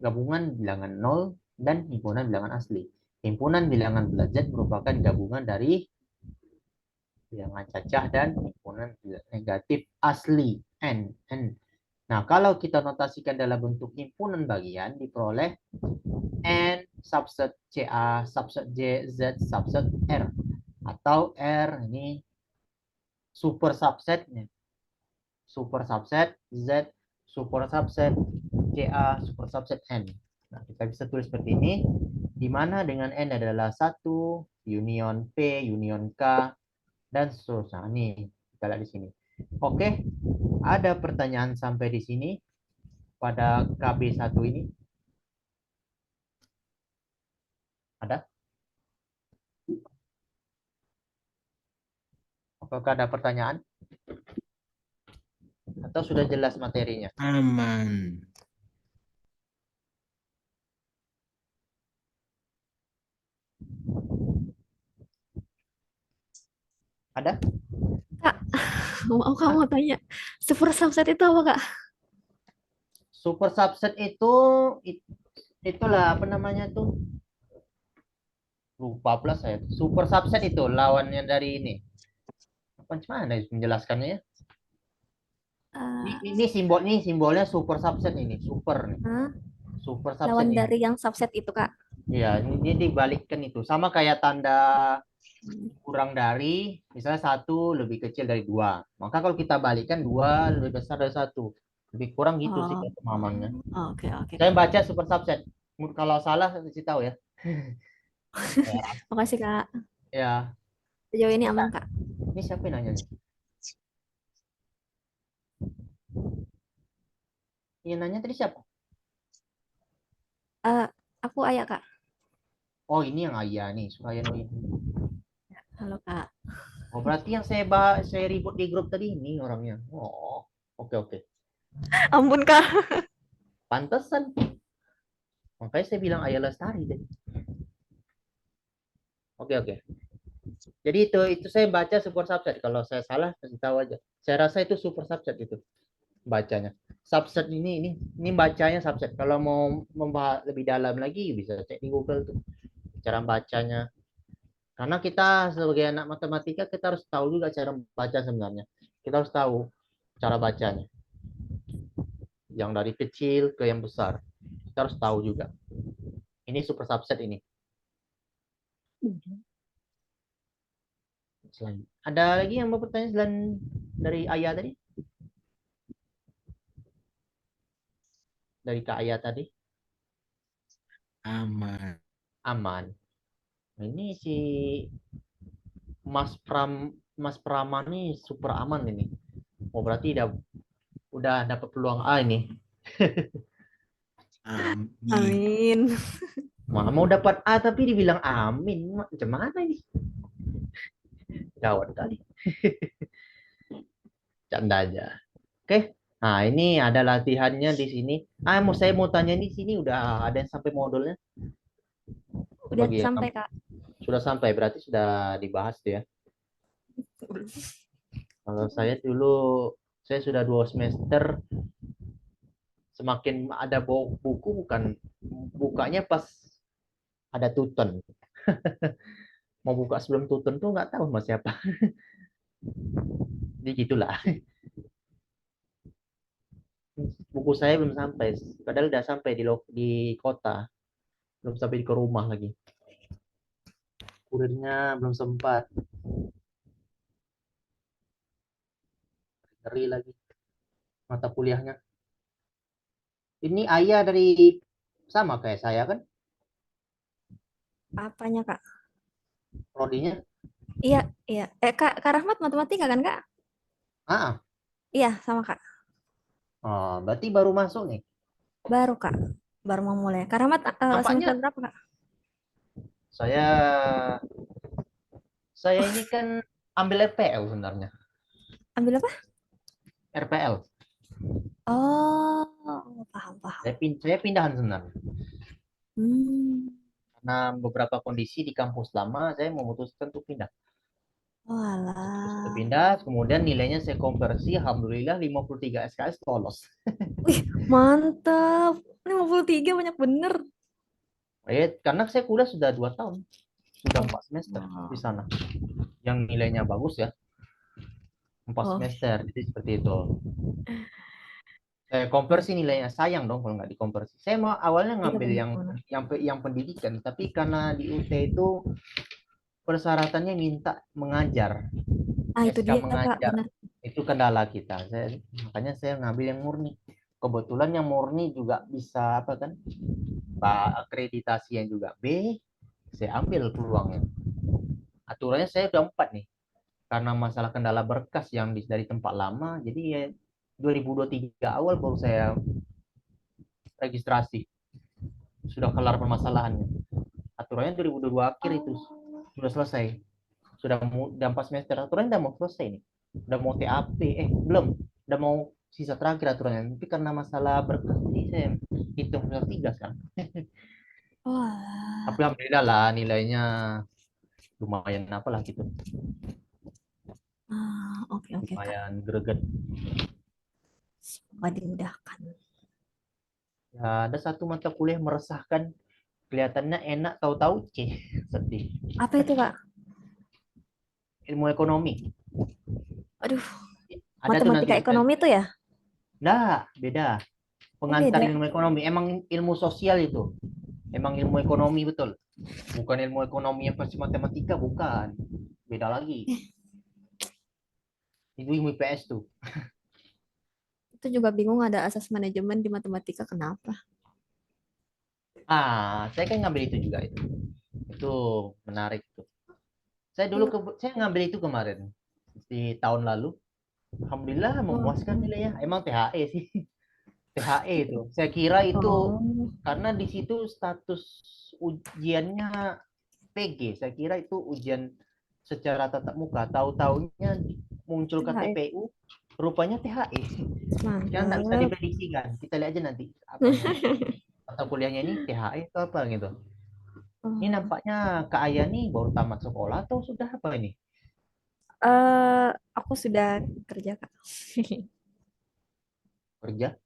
gabungan bilangan 0 dan himpunan bilangan asli. Himpunan bilangan bulat Z merupakan gabungan dari bilangan cacah dan himpunan negatif asli N. Nah, kalau kita notasikan dalam bentuk himpunan bagian diperoleh N subset CA, subset J, Z, subset R. Atau R ini super subsetnya. Super subset Z, super subset CA, super subset N. Nah, kita bisa tulis seperti ini, di mana dengan N adalah 1, union P, union K, dan seterusnya. Nih, kita lihat di sini. Oke, ada pertanyaan sampai di sini pada KB1 ini? Ada? Apakah ada pertanyaan? Atau sudah jelas materinya? Aman. Ada? Kak, kamu mau tanya, super subset itu apa, Kak? Super subset itu itulah apa namanya tuh? Lupa pula saya. Super subset itu lawannya dari ini. Apa gimana menjelaskannya ya? Ini simbolnya super subset ini, super nih. Super subset Lawan ini. dari yang subset itu, Kak. Iya, ini dibalikkan itu. Sama kayak tanda kurang dari, misalnya 1 lebih kecil dari 2. Maka kalau kita balikkan 2 lebih besar dari 1. Lebih kurang gitu sih pemahamannya. Oke. Saya baca super subset. Kalau salah saya kasih tahu ya. Makasih, Kak. Ya, Sejauh ini aman, Kak. ini siapa yang nanya nih? Yang nanya tadi siapa? Aku Ayah, Kak. Oh, ini yang Ayah nih, Suraya Noin. Halo, Kak. Oh, berarti yang saya ribut di grup tadi ini orangnya. Oh, oke. Ampun, Kak. Pantesan. Makanya saya bilang Ayah Lestari deh. Oke. Jadi itu saya baca super subset. Kalau saya salah kasih tahu aja. Saya rasa itu super subset itu bacanya. Subset ini bacanya subset. Kalau mau membahas lebih dalam lagi bisa cek di Google tuh cara bacanya. Karena kita sebagai anak matematika kita harus tahu juga cara baca sebenarnya. Kita harus tahu cara bacanya. Yang dari kecil ke yang besar. Kita harus tahu juga. Ini super subset ini. Ada lagi yang mau bertanya selain dari Ayah tadi? Dari Kak Ayah tadi? Aman. Aman. Ini si Mas Prama nih super aman ini. Oh berarti udah dapat peluang A ini. Amin. Amin. Mana mau dapat A tapi dibilang amin. Macam mana ini? Gawat kali. Canda aja. Oke. Nah, ini ada latihannya di sini. Saya mau tanya di sini udah ada yang sampai modulnya? Udah Bagi yang sampai, Kak. sudah sampai berarti sudah dibahas tuh ya. Kalau saya dulu saya sudah 2 semester semakin ada buku bukan bukanya pas ada tuton. Mau buka sebelum tuton tuh nggak tahu mas siapa. Jadi gitulah. Buku saya belum sampai. Padahal udah sampai di kota. Belum sampai ke rumah lagi. Kurirnya belum sempat. Ngeri lagi mata kuliahnya. Ini Ayah dari sama kayak saya kan? Apanya, Kak? Prodinya? Iya, iya. Kak Rahmat matematika kan, Kak? Ah, Iya, sama, Kak. berarti baru masuk nih. Baru, Kak. Baru mau mulai. Kak Rahmat semester Nampaknya berapa, Kak? saya ini kan ambil RPL sebenarnya. Ambil apa? RPL. Oh, paham, paham. Saya pindahan sebenarnya. Hmm. Karena beberapa kondisi di kampus lama, saya memutuskan untuk pindah. Walah. Pindah, kemudian nilainya saya konversi, alhamdulillah 53 SKS lolos. Wih, mantap. 53 banyak bener. Karena saya kuliah sudah 2 tahun, sudah 4 semester di sana. Yang nilainya bagus ya, 4 Oh, semester, jadi seperti itu. Konversi nilainya sayang dong kalau nggak dikonversi. Saya mau awalnya iya ngambil bener. yang pendidikan, tapi karena di UT itu persyaratannya minta mengajar, Itu SK dia, Kak, mengajar. bener. Itu kendala kita. Makanya saya ngambil yang murni. Kebetulan yang murni juga bisa apa kan? Akreditasi yang juga B, saya ambil peluangnya. Aturannya saya udah 4 nih. Karena masalah kendala berkas yang dari tempat lama, jadi ya 2023 awal baru saya registrasi. Sudah kelar permasalahannya. Aturannya 2022 akhir itu sudah selesai. Sudah 4 semester. Aturannya udah mau selesai nih. Udah mau TAP, belum. Udah mau sisa terakhir aturannya. Tapi karena masalah berkas ini saya hitung semester 3 sekarang. Wah. Tapi alhamdulillah lah nilainya lumayan apalah gitu. Oke, Kak. Lumayan greget. Semoga dimudahkan. Ya, ada satu mata kuliah meresahkan. Kelihatannya enak, tahu-tahu sedih. Apa itu, Kak? Ilmu ekonomi. Aduh, Ada tuh nanti matematika ekonomi tuh ya? Nah, beda. Pengantar beda. ilmu ekonomi. Emang ilmu sosial itu. Emang ilmu ekonomi betul. Bukan ilmu ekonomi yang pasti matematika, bukan. Beda lagi. Itu ilmu IPS tuh. Itu juga bingung ada asas manajemen di matematika, kenapa? Saya kan ngambil itu juga itu. Itu menarik tuh. Saya dulu saya ngambil itu kemarin di tahun lalu. Alhamdulillah memuaskan nilainya. Emang THE sih. THE itu. Saya kira itu karena di situ status ujiannya PG. Saya kira itu ujian secara tatap muka. Tahu-taunya muncul KTPU, rupanya THE. Kan nggak bisa diprediksikan. Kita lihat aja nanti apa mata kuliahnya ini THE atau apa gitu. Ini nampaknya Kak Aya nih baru tamat sekolah atau sudah apa ini? Aku sudah kerja, Kak. Kerja?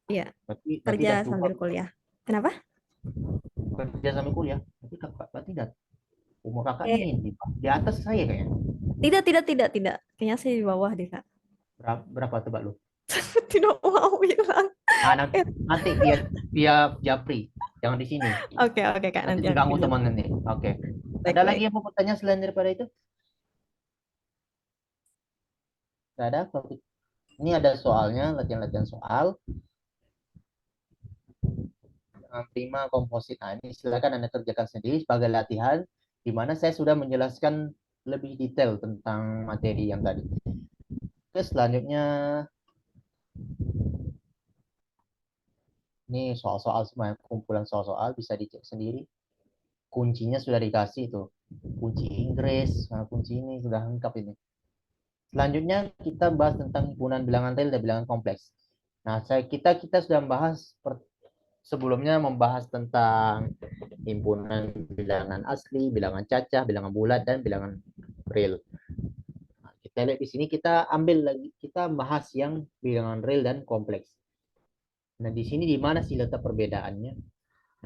Iya, Berarti kerja udah tua, sambil kuliah. Kenapa? kerja sambil kuliah. Berarti udah umur kakak Eh, nih di atas saya kayaknya. tidak. Kayaknya sih di bawah deh, Kak. Berapa tebak lu? Tidak mau bilang. Ah, nanti via Japri, jangan di sini. Oke, Kak. Nanti Nanti aku mengganggu jawab. teman nih. Oke. Baik, Ada baik. lagi yang mau bertanya selain daripada itu? Tidak ada. Ini ada soalnya, latihan-latihan soal. Prima komposit. Nah, ini silakan Anda kerjakan sendiri sebagai latihan, di mana saya sudah menjelaskan lebih detail tentang materi yang tadi. Oke, selanjutnya ini soal-soal semua, kumpulan soal-soal bisa dicek sendiri. Kuncinya sudah dikasih tuh. Kunci Inggris, kunci ini sudah lengkap ini. Selanjutnya kita bahas tentang himpunan bilangan real dan bilangan kompleks. Nah, kita sudah membahas sebelumnya membahas tentang himpunan bilangan asli, bilangan cacah, bilangan bulat, dan bilangan real. Nah, kita lihat di sini kita ambil lagi, kita bahas yang bilangan real dan kompleks. Nah, di sini di mana sih letak perbedaannya?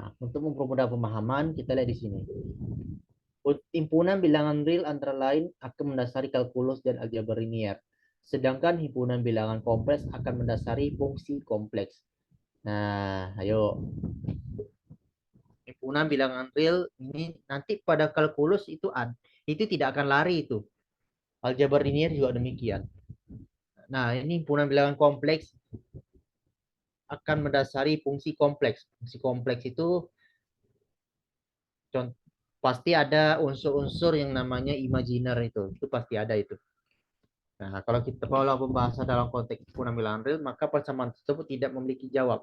Nah, untuk mempermudah pemahaman, kita lihat di sini. Himpunan bilangan real antara lain akan mendasari kalkulus dan aljabar linier. Sedangkan himpunan bilangan kompleks akan mendasari fungsi kompleks. Nah, ayo. Himpunan bilangan real ini nanti pada kalkulus itu tidak akan lari itu. Aljabar linier juga demikian. Nah, ini himpunan bilangan kompleks akan mendasari fungsi kompleks. Fungsi kompleks itu pasti ada unsur-unsur yang namanya imajiner itu pasti ada itu. Nah, kalau pembahasan dalam konteks himpunan bilangan real, maka persamaan tersebut tidak memiliki jawab.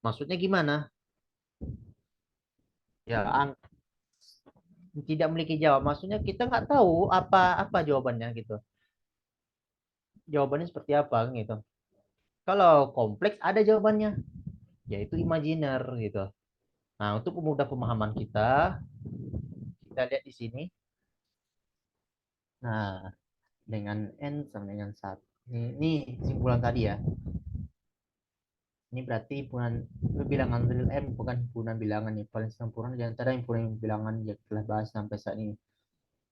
Maksudnya gimana? Ya, tidak memiliki jawab. Maksudnya kita nggak tahu apa jawabannya gitu. Jawabannya seperti apa gitu. Kalau kompleks ada jawabannya, yaitu imajiner gitu. Nah, untuk memudah pemahaman kita lihat di sini. Nah, dengan N sama dengan 1. Ini simpulan tadi ya. Ini berarti himpunan bilangan real M bukan himpunan bilangan yang paling sempurna di antara himpunan bilangan yang telah bahas sampai saat ini.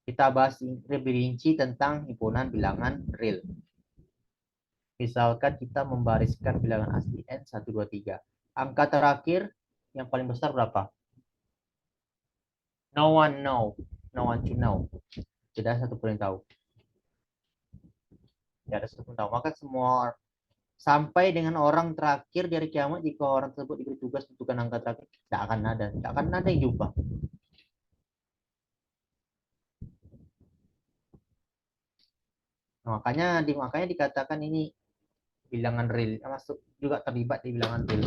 Kita bahas lebih rinci tentang himpunan bilangan real. Misalkan kita membariskan bilangan asli N 1, 2, 3. Angka terakhir yang paling besar berapa? No one know. No one to know. Tidak satu pun yang tahu. Tidak ada satu pun tahu. Maka semua sampai dengan orang terakhir dari kiamat, jika orang tersebut diberi tugas menentukan angka terakhir, tidak akan ada yang jumpa. Nah, makanya dikatakan ini bilangan real, masuk juga terlibat di bilangan real.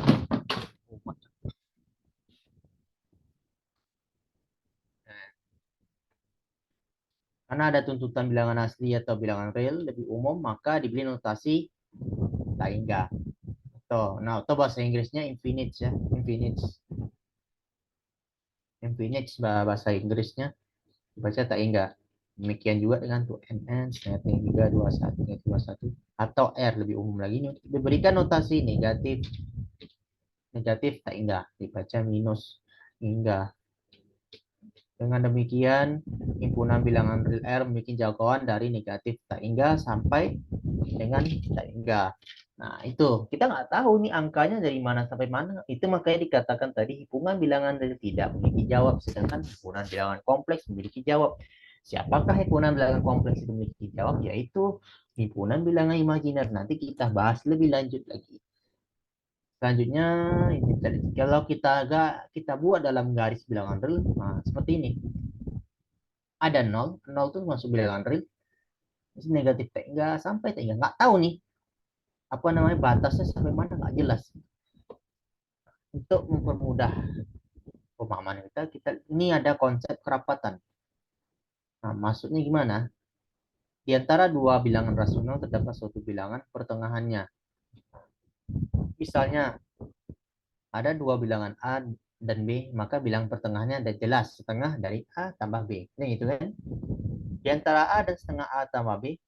Karena ada tuntutan bilangan asli atau bilangan real lebih umum, maka diberi notasi tak hingga. Atau bahasa Inggrisnya infinite ya, infinite bahasa Inggrisnya dibaca tak hingga. Demikian juga dengan tuh NN, 321, atau R lebih umum lagi diberikan notasi negatif tak hingga, dibaca minus hingga. Dengan demikian, himpunan bilangan real R memiliki jangkauan dari negatif tak hingga sampai dengan tak hingga. Nah, itu kita nggak tahu nih angkanya dari mana sampai mana. Itu makanya dikatakan tadi himpunan bilangan real tidak memiliki jawab, sedangkan himpunan bilangan kompleks memiliki jawab. Siapakah himpunan bilangan kompleks itu memiliki jawab? Yaitu himpunan bilangan imajiner. Nanti kita bahas lebih lanjut lagi. Selanjutnya, ini tadi. Kalau kita buat dalam garis bilangan real, nah, seperti ini. Ada 0 itu masuk bilangan real. Negatif tak hingga sampai tak hingga. Nggak tahu nih apa namanya batasnya sampai mana, nggak jelas. Untuk mempermudah pemahaman kita ini ada konsep kerapatan. Nah, maksudnya gimana? Di antara dua bilangan rasional terdapat suatu bilangan pertengahannya. Misalnya ada dua bilangan A dan B, maka bilangan pertengahannya ada jelas setengah dari A tambah B. Nah, gitu kan. Di antara A dan setengah A tambah B,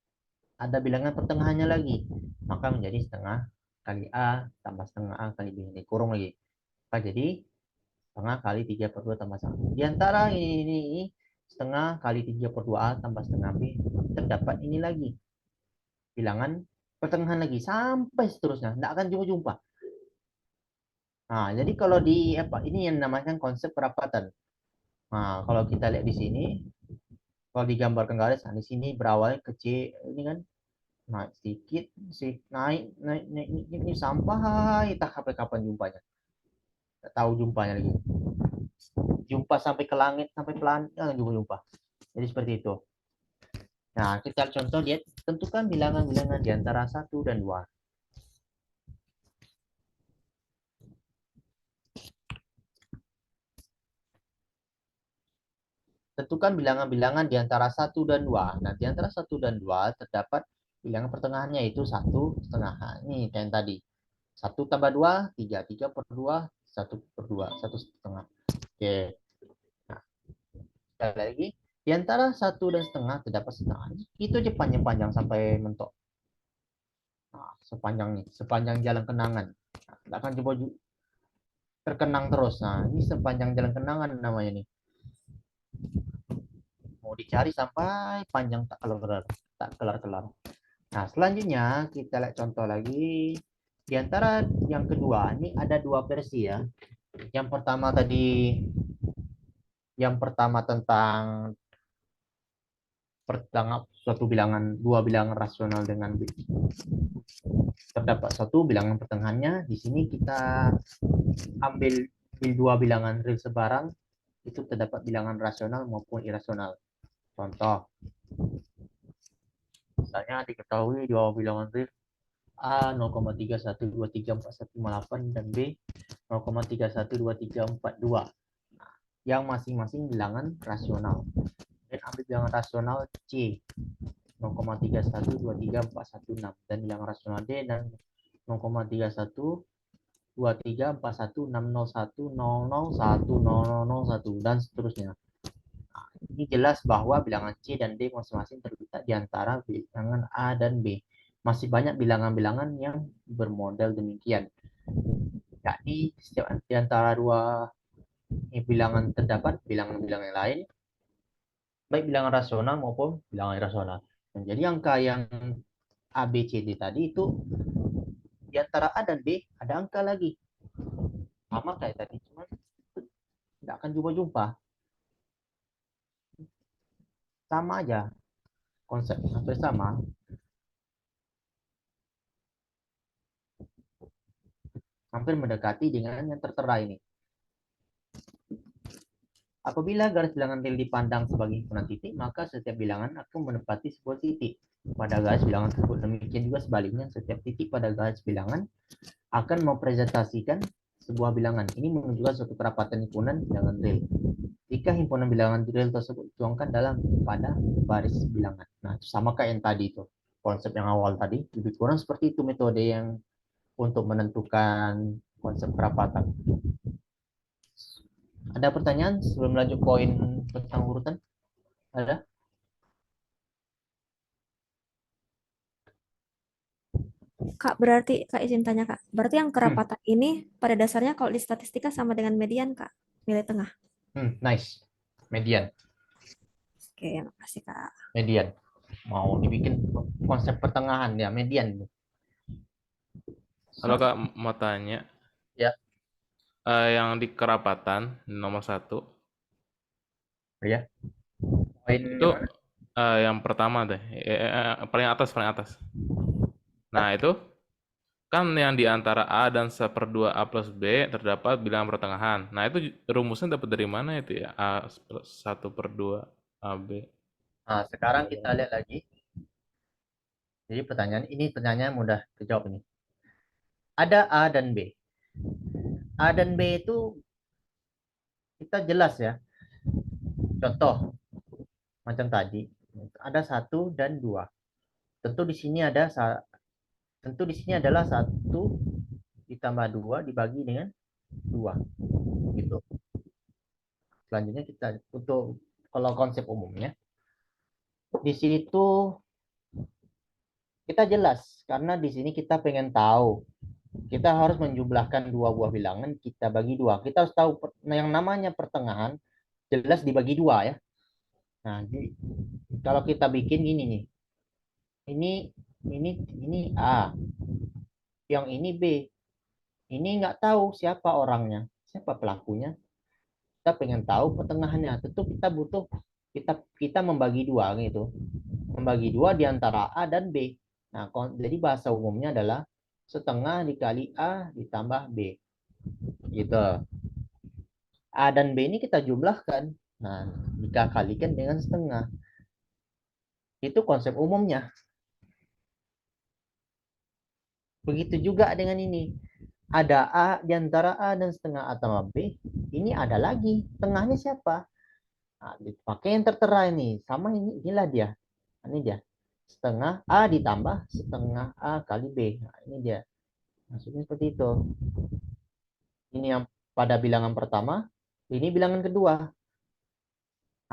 ada bilangan pertengahannya lagi. Maka menjadi setengah kali A tambah setengah A kali B. Ini kurung lagi. Maka jadi setengah kali 3/2 tambah 1. Di antara ini setengah kali 3/2A tambah setengah B, terdapat ini lagi. Bilangan pertengahan lagi. Sampai seterusnya. Tidak akan jumpa-jumpa. Nah, jadi kalau di apa ini yang namanya konsep kerapatan. Nah, kalau kita lihat di sini, kalau digambarkan garis, nah, di sini berawal ke C ini kan naik sedikit, naik ini sampai tak sampai kapan jumpanya. Tak tahu jumpanya lagi. Jumpa sampai ke langit, sampai pelan, jangan jumpa. Jadi seperti itu. Nah, kita contoh lihat, tentukan bilangan-bilangan di antara 1 dan 2. Tentukan bilangan-bilangan di antara 1 dan 2. Nah, di antara 1 dan 2 terdapat bilangan pertengahannya yaitu 1/2. Ini kayak yang tadi. 1 tambah 2, 3. 3/2, 1/2, 1/2. Oke. Nah, sekali lagi. Di antara 1 dan setengah terdapat setengah. Itu aja panjang-panjang sampai mentok. Nah, sepanjang jalan kenangan. Nah, tidak akan coba terkenang terus. Nah, ini sepanjang jalan kenangan namanya nih. Mau dicari sampai panjang tak kelar-kelar. Nah, selanjutnya kita lihat contoh lagi. Di antara yang kedua, ini ada dua versi ya. Yang pertama tentang suatu bilangan, dua bilangan rasional dengan B. Terdapat satu bilangan pertengahannya. Di sini kita ambil dua bilangan real sebarang, itu terdapat bilangan rasional maupun irasional. Contoh, misalnya diketahui dua bilangan real A 0,31234158 dan B 0,312342 yang masing-masing bilangan rasional. Dan ambil bilangan rasional C 0,31234116 dan bilangan rasional D dan 0,312341601001001001 dan seterusnya. Nah, ini jelas bahwa bilangan C dan D masing-masing terletak di antara bilangan A dan B. Masih banyak bilangan-bilangan yang bermodel demikian. Yakni setiap di antara dua bilangan terdapat bilangan-bilangan yang lain, baik bilangan rasional maupun bilangan irasional. Jadi angka yang A, B, C, D tadi itu di antara A dan B ada angka lagi. Sama kayak tadi, cuma tidak akan jumpa-jumpa. Sama aja. Konsep hampir sama. Hampir mendekati dengan yang tertera ini. Apabila garis bilangan real dipandang sebagai himpunan titik, maka setiap bilangan akan menempati sebuah titik pada garis bilangan tersebut. Demikian juga sebaliknya, setiap titik pada garis bilangan akan mempresentasikan sebuah bilangan. Ini menunjukkan suatu kerapatan himpunan bilangan real. Jika himpunan bilangan real tersebut dituangkan pada baris bilangan. Nah, sama kayak yang tadi itu. Konsep yang awal tadi, lebih kurang seperti itu metode yang untuk menentukan konsep kerapatan. Ada pertanyaan sebelum lanjut poin tentang urutan? Ada? Kak, berarti Kak izin tanya Kak. Berarti yang kerapatan ini pada dasarnya kalau di statistika sama dengan median Kak, nilai tengah. Nice. Median. Oke, makasih Kak. Median. Mau dibikin konsep pertengahan ya, median. Kalau Kak mau tanya, Ya. Yang di kerapatan nomor 1 Ya. Poin itu yang pertama deh, paling atas. Nah itu kan yang di antara A dan 1/2 A plus B terdapat bilangan pertengahan. Nah itu rumusnya dapat dari mana itu ya? A 1/2 AB. Nah, sekarang kita lihat lagi. Jadi pertanyaan mudah dijawab ini. Ada A dan B. A dan B itu kita jelas ya. Contoh macam tadi, ada 1 dan 2. Tentu di sini adalah 1 ditambah 2 dibagi dengan 2. gitu. Selanjutnya kita untuk kalau konsep umumnya di situ kita jelas karena di sini kita pengen tahu kita harus menjumlahkan dua buah bilangan kita bagi dua. Kita harus tahu yang namanya pertengahan jelas dibagi dua ya. Nah, kalau kita bikin gini nih. Ini A, yang ini B. Ini nggak tahu siapa orangnya, siapa pelakunya. Kita pengen tahu pertengahannya. Tentu kita butuh kita membagi dua gitu. Membagi dua di antara A dan B. Nah, jadi bahasa umumnya adalah setengah dikali A ditambah B. Gitu. A dan B ini kita jumlahkan. Nah, dikalikan dengan setengah. Itu konsep umumnya. Begitu juga dengan ini. Ada A di antara A dan setengah A tambah B. Ini ada lagi. Tengahnya siapa? Nah, dipakai yang tertera ini. Sama inilah dia. Ini dia. Setengah A ditambah setengah A kali B. Nah, ini dia. Maksudnya seperti itu. Ini yang pada bilangan pertama. Ini bilangan kedua.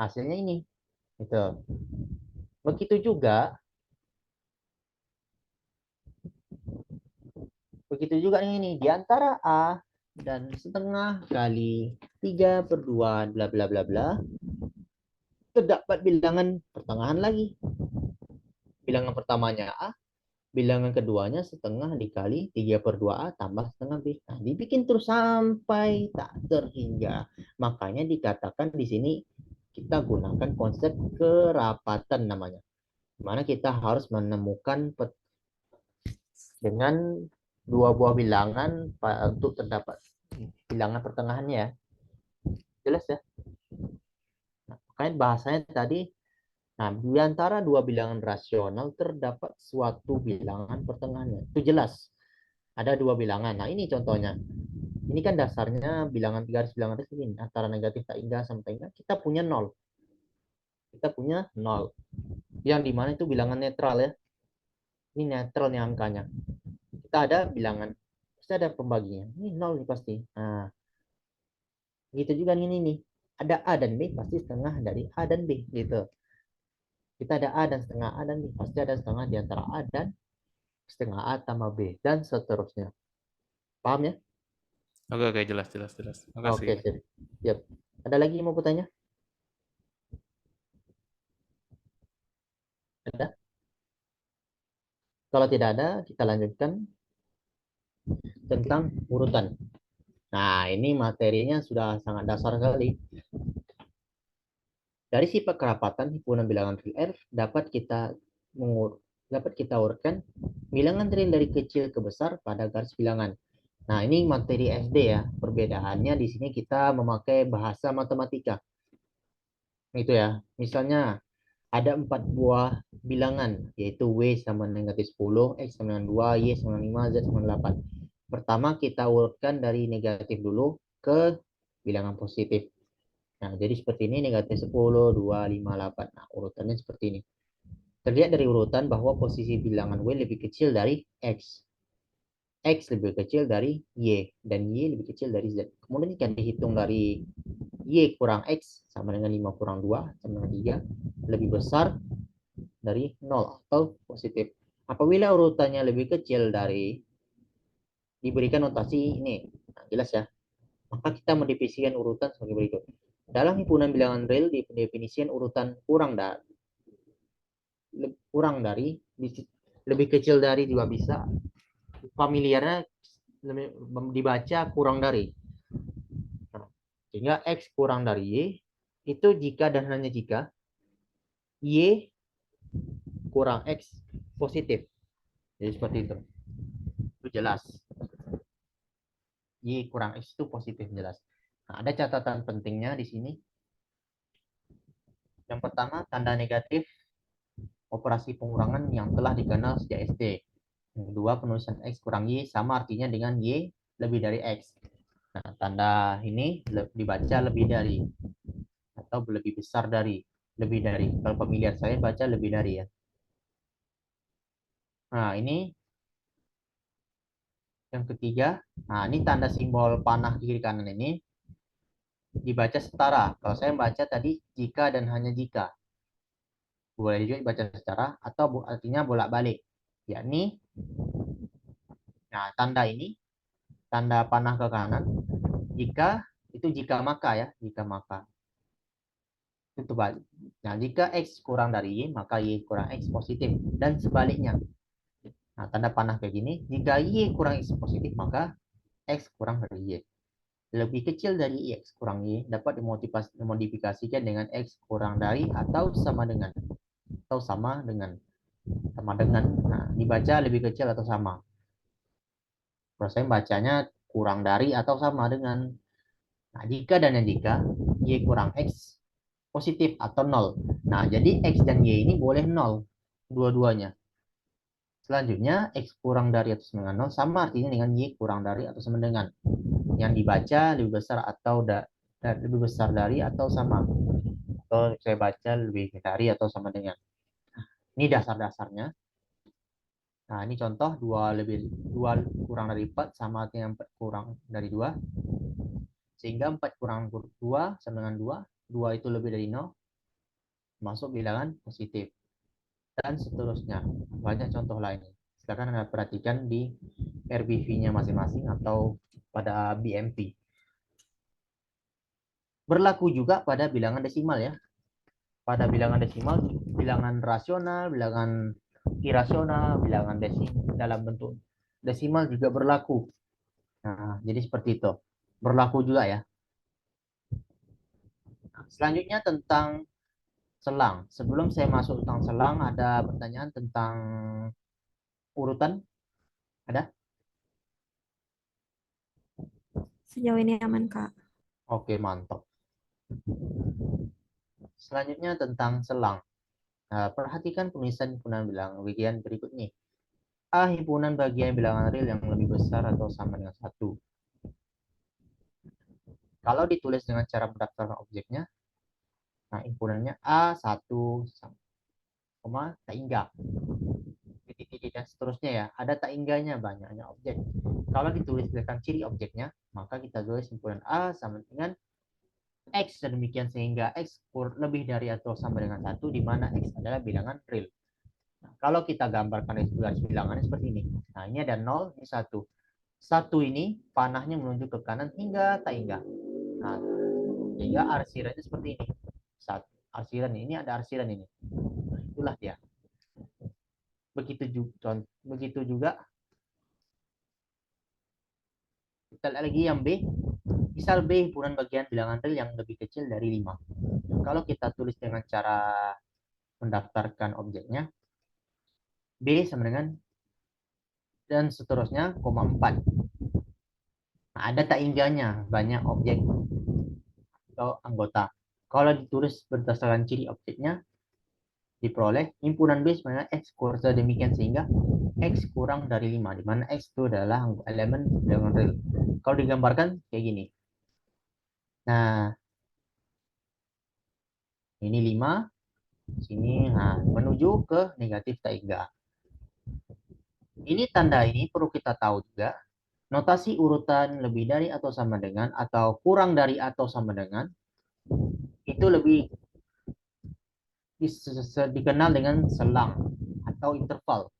Hasilnya ini. Gitu. Begitu juga ini di antara A dan setengah kali 3/2 bla bla bla bla terdapat bilangan pertengahan lagi. Bilangan pertamanya A, bilangan keduanya setengah dikali 3/2 A tambah setengah B. Nah, dibikin terus sampai tak terhingga. Makanya dikatakan di sini kita gunakan konsep kerapatan namanya. Dimana kita harus menemukan dengan dua buah bilangan untuk terdapat bilangan pertengahannya. Jelas ya? Nah, makanya bahasanya tadi, nah di antara dua bilangan rasional terdapat suatu bilangan pertengahannya. Itu jelas. Ada dua bilangan. Nah ini contohnya. Ini kan dasarnya bilangan garis bilangan ini antara negatif tak hingga sama tak hingga. Kita punya 0. Kita punya 0. Yang dimana itu bilangan netral ya. Ini netral nih angkanya. Kita ada bilangan. Pasti ada pembaginya. Ini 0 nih pasti. Nah, gitu juga ini nih. Ada A dan B pasti setengah dari A dan B gitu. Kita ada A dan setengah A dan B pasti ada setengah di antara A dan setengah A tambah B dan seterusnya. Paham ya? Oke, jelas. Oke, Makasih. siap. Ada lagi yang mau bertanya? Ada? Kalau tidak ada, kita lanjutkan tentang urutan. Nah, ini materinya sudah sangat dasar sekali. Dari sifat kerapatan himpunan bilangan real R dapat kita urutkan bilangan real dari kecil ke besar pada garis bilangan. Nah, ini materi SD ya. Perbedaannya di sini kita memakai bahasa matematika. Itu ya. Misalnya ada 4 buah bilangan, yaitu W sama negatif 10, X sama dengan 2, Y sama dengan 5, Z sama dengan 8. Pertama kita urutkan dari negatif dulu ke bilangan positif. Nah, jadi seperti ini negatif 10, 2, 5, 8. Nah, urutannya seperti ini. Terlihat dari urutan bahwa posisi bilangan W lebih kecil dari X. X lebih kecil dari Y. Dan Y lebih kecil dari Z. Kemudian jika dihitung dari Y kurang X sama dengan 5 kurang 2 sama dengan 3 lebih besar dari 0 atau positif. Apabila urutannya lebih kecil dari diberikan notasi ini. Nah, jelas ya. Maka kita mendefinisikan urutan sebagai berikut. Dalam himpunan bilangan real didefinisikan urutan kurang dari lebih kecil dari juga bisa. Familiarnya dibaca kurang dari. Nah, sehingga X kurang dari Y itu jika dan hanya jika Y kurang X positif. Jadi seperti itu. Itu jelas. Y kurang X itu positif jelas. Nah, ada catatan pentingnya di sini. Yang pertama, tanda negatif operasi pengurangan yang telah dikenal sejak SD. Yang kedua, penulisan X kurang Y sama artinya dengan Y lebih dari X. Nah, tanda ini dibaca lebih dari atau lebih besar dari, lebih dari. Kalau familiar saya baca lebih dari ya. Nah, ini yang ketiga. Nah, ini tanda simbol panah kiri kanan ini dibaca setara. Kalau saya baca tadi jika dan hanya jika. Boleh juga dibaca setara atau artinya bolak-balik. Yakni, nah tanda ini, tanda panah ke kanan, jika itu jika maka ya, jika maka. Itu balik. Nah, jika X kurang dari Y, maka Y kurang X positif. Dan sebaliknya. Nah, tanda panah kayak gini, jika Y kurang X positif, maka X kurang dari Y. Lebih kecil dari X kurang Y dapat dimodifikasikan dengan X kurang dari atau sama dengan. Atau sama dengan. Sama dengan. Nah, dibaca lebih kecil atau sama. Kalau saya bacanya kurang dari atau sama dengan. Nah, jika dan jika Y kurang X positif atau 0. Nah, jadi X dan Y ini boleh 0. Dua-duanya. Selanjutnya, X kurang dari atau sama dengan 0 sama artinya dengan Y kurang dari atau sama dengan. Yang dibaca lebih besar atau lebih besar dari atau sama. Atau saya baca lebih dari atau sama dengan. Ini dasar-dasarnya. Nah, ini contoh 2 kurang dari 4 sama artinya 4 kurang dari 2. Sehingga 4 kurang 2 sama dengan 2. 2 itu lebih dari 0. Masuk bilangan positif. Dan seterusnya. Banyak contoh lainnya. Silakan Anda perhatikan di RBV-nya masing-masing atau pada BMP. Berlaku juga pada bilangan desimal ya. Pada bilangan desimal, bilangan rasional, bilangan irasional, bilangan dalam bentuk desimal juga berlaku. Nah, jadi seperti itu. Berlaku juga ya. Nah, selanjutnya tentang selang. Sebelum saya masuk tentang selang, ada pertanyaan tentang urutan? Ada? Sejauh ini aman, Kak. Oke, mantap. Selanjutnya tentang selang. Nah, perhatikan penulisan himpunan bilangan bagian berikut nih. A. Himpunan bagian bilangan real yang lebih besar atau sama dengan 1. Kalau ditulis dengan cara mendaftarkan objeknya, nah himpunannya A1, tak hingga. Titik-titik dan seterusnya ya. Ada tak hingganya banyaknya objek. Kalau ditulis dengan ciri objeknya, maka kita tulis himpunan A sama dengan X dan demikian sehingga X lebih dari atau sama dengan 1 di mana X adalah bilangan real. Nah, kalau kita gambarkan garis bilangannya seperti ini. Nah, ini ada 0, ini 1. 1 ini panahnya menunjuk ke kanan hingga tak hingga. Nah, hingga arsirannya seperti ini. Arsiran ini ada arsiran ini. Nah, itulah dia. Begitu juga kita lihat lagi yang B. Misal B himpunan bagian bilangan real yang lebih kecil dari 5. Kalau kita tulis dengan cara mendaftarkan objeknya, B sama dengan dan seterusnya, 4. Nah, ada tak hingganya banyak objek atau anggota. Kalau ditulis berdasarkan ciri objeknya, diperoleh himpunan B sebenarnya X kurang demikian sehingga X kurang dari 5, di mana X itu adalah elemen bilangan real. Kalau digambarkan kayak gini. Nah, ini 5, sini menuju ke negatif tak hingga. Ini tanda ini perlu kita tahu juga. Notasi urutan lebih dari atau sama dengan atau kurang dari atau sama dengan itu lebih dikenal dengan selang atau interval.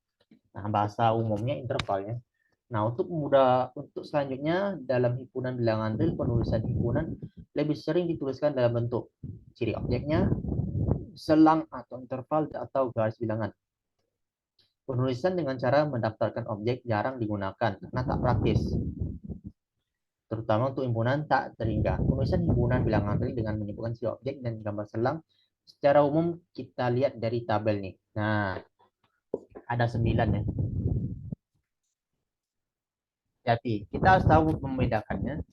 Nah, bahasa umumnya interval ya. Nah, untuk selanjutnya dalam himpunan bilangan real, penulisan himpunan lebih sering dituliskan dalam bentuk ciri objeknya, selang atau interval atau garis bilangan. Penulisan dengan cara mendaftarkan objek jarang digunakan karena tak praktis. Terutama untuk himpunan tak terhingga. Penulisan himpunan bilangan real dengan menyebutkan ciri objek dan gambar selang secara umum kita lihat dari tabel nih. Nah, ada 9 ya. Jadi, kita harus tahu membedakannya.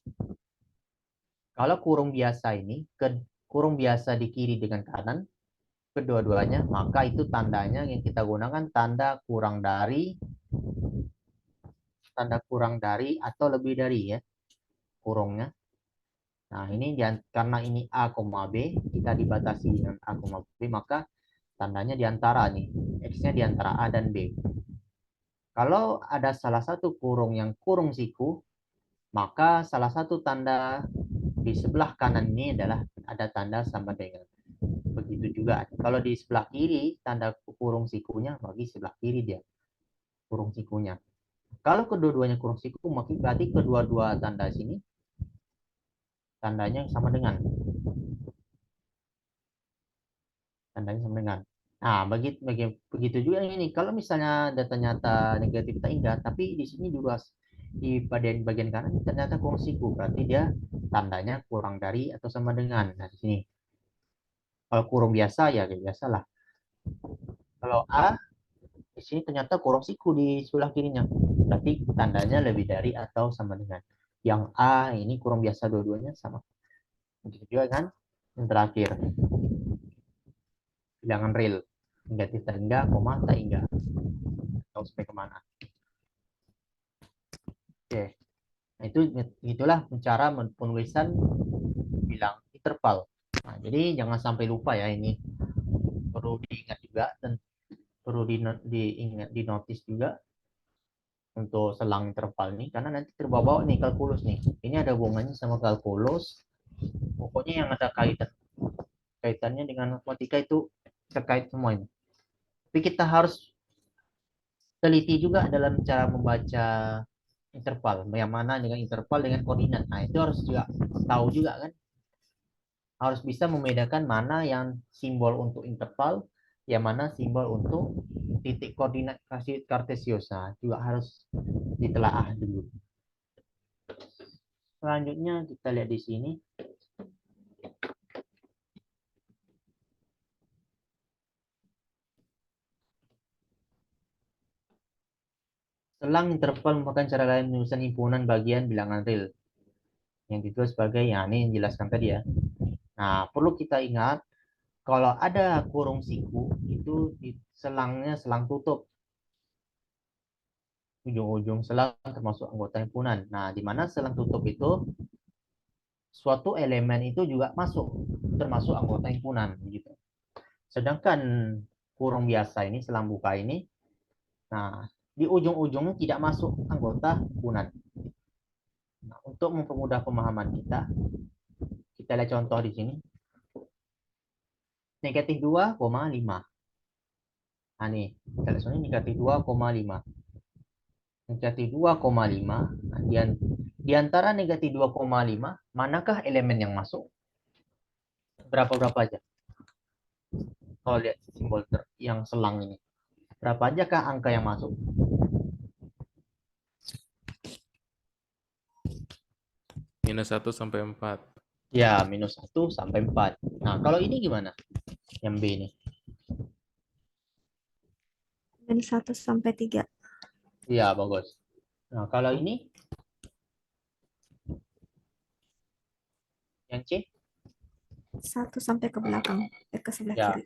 Kalau kurung biasa ini, kurung biasa di kiri dengan kanan, kedua-duanya, maka itu tandanya yang kita gunakan tanda kurang dari atau lebih dari ya, kurungnya. Nah, ini karena ini A, B, kita dibatasi dengan A, B, maka tandanya di antara nih, X-nya di antara A dan B. Kalau ada salah satu kurung yang kurung siku, maka salah satu tanda di sebelah kanan ini adalah ada tanda sama dengan. Begitu juga kalau di sebelah kiri tanda kurung sikunya, bagi sebelah kiri dia kurung sikunya. Kalau kedua-duanya kurung siku, maka berarti kedua-dua tanda sini tandanya sama dengan. Tandanya sama dengan. Nah, begitu juga ini. Kalau misalnya ternyata negatif tak enggak, tapi di sini juga di bagian kanan ternyata kurang siku, berarti dia tandanya kurang dari atau sama dengan. Nah, di sini. Kalau kurung biasa ya kayak biasalah. Kalau A di sini ternyata kurang siku di sebelah kirinya, berarti tandanya lebih dari atau sama dengan. Yang A ini kurang biasa dua-duanya sama. Begitu juga kan yang terakhir, bilangan real negatif tak enggak, koma tak enggak, atau sampai kemana. Oke, nah, itulah cara penulisan bilang interval. Nah, jadi jangan sampai lupa ya, ini perlu diingat juga dan perlu diingat, di notice juga untuk selang interval ini, karena nanti terbawa nih kalkulus nih. Ini ada hubungannya sama kalkulus. Pokoknya yang ada kaitannya dengan matematika itu terkait semua ini. Tapi kita harus teliti juga dalam cara membaca interval. Yang mana dengan interval dengan koordinat. Nah, itu harus juga tahu juga kan. Harus bisa membedakan mana yang simbol untuk interval, yang mana simbol untuk titik koordinat kartesius. Nah, juga harus ditelaah dulu. Selanjutnya kita lihat di sini. Selang interval merupakan cara lain penulisan himpunan bagian bilangan real yang ditulis sebagai ini yang dijelaskan tadi ya. Nah, perlu kita ingat kalau ada kurung siku itu di selangnya selang tutup. Ujung-ujung selang termasuk anggota himpunan. Nah, di mana selang tutup itu suatu elemen itu juga masuk termasuk anggota himpunan gitu. Sedangkan kurung biasa ini, selang buka ini, nah di ujung-ujungnya tidak masuk anggota himpunan. Nah, untuk mempermudah pemahaman kita lihat contoh di sini. Negatif 2,5. Nah, nih, kita lihat soalnya negatif 2,5. Negatif 2,5. Nah, di antara negatif 2,5, manakah elemen yang masuk? Berapa aja? Kalau lihat simbol yang selang ini. Berapa aja kah angka yang masuk? -1 sampai 4. Ya, -1 sampai 4. Nah, kalau ini gimana? Yang B ini. -1 sampai 3. Iya, bagus. Nah, kalau ini? Yang C? 1 sampai ke belakang, ke sebelah Ya, kiri.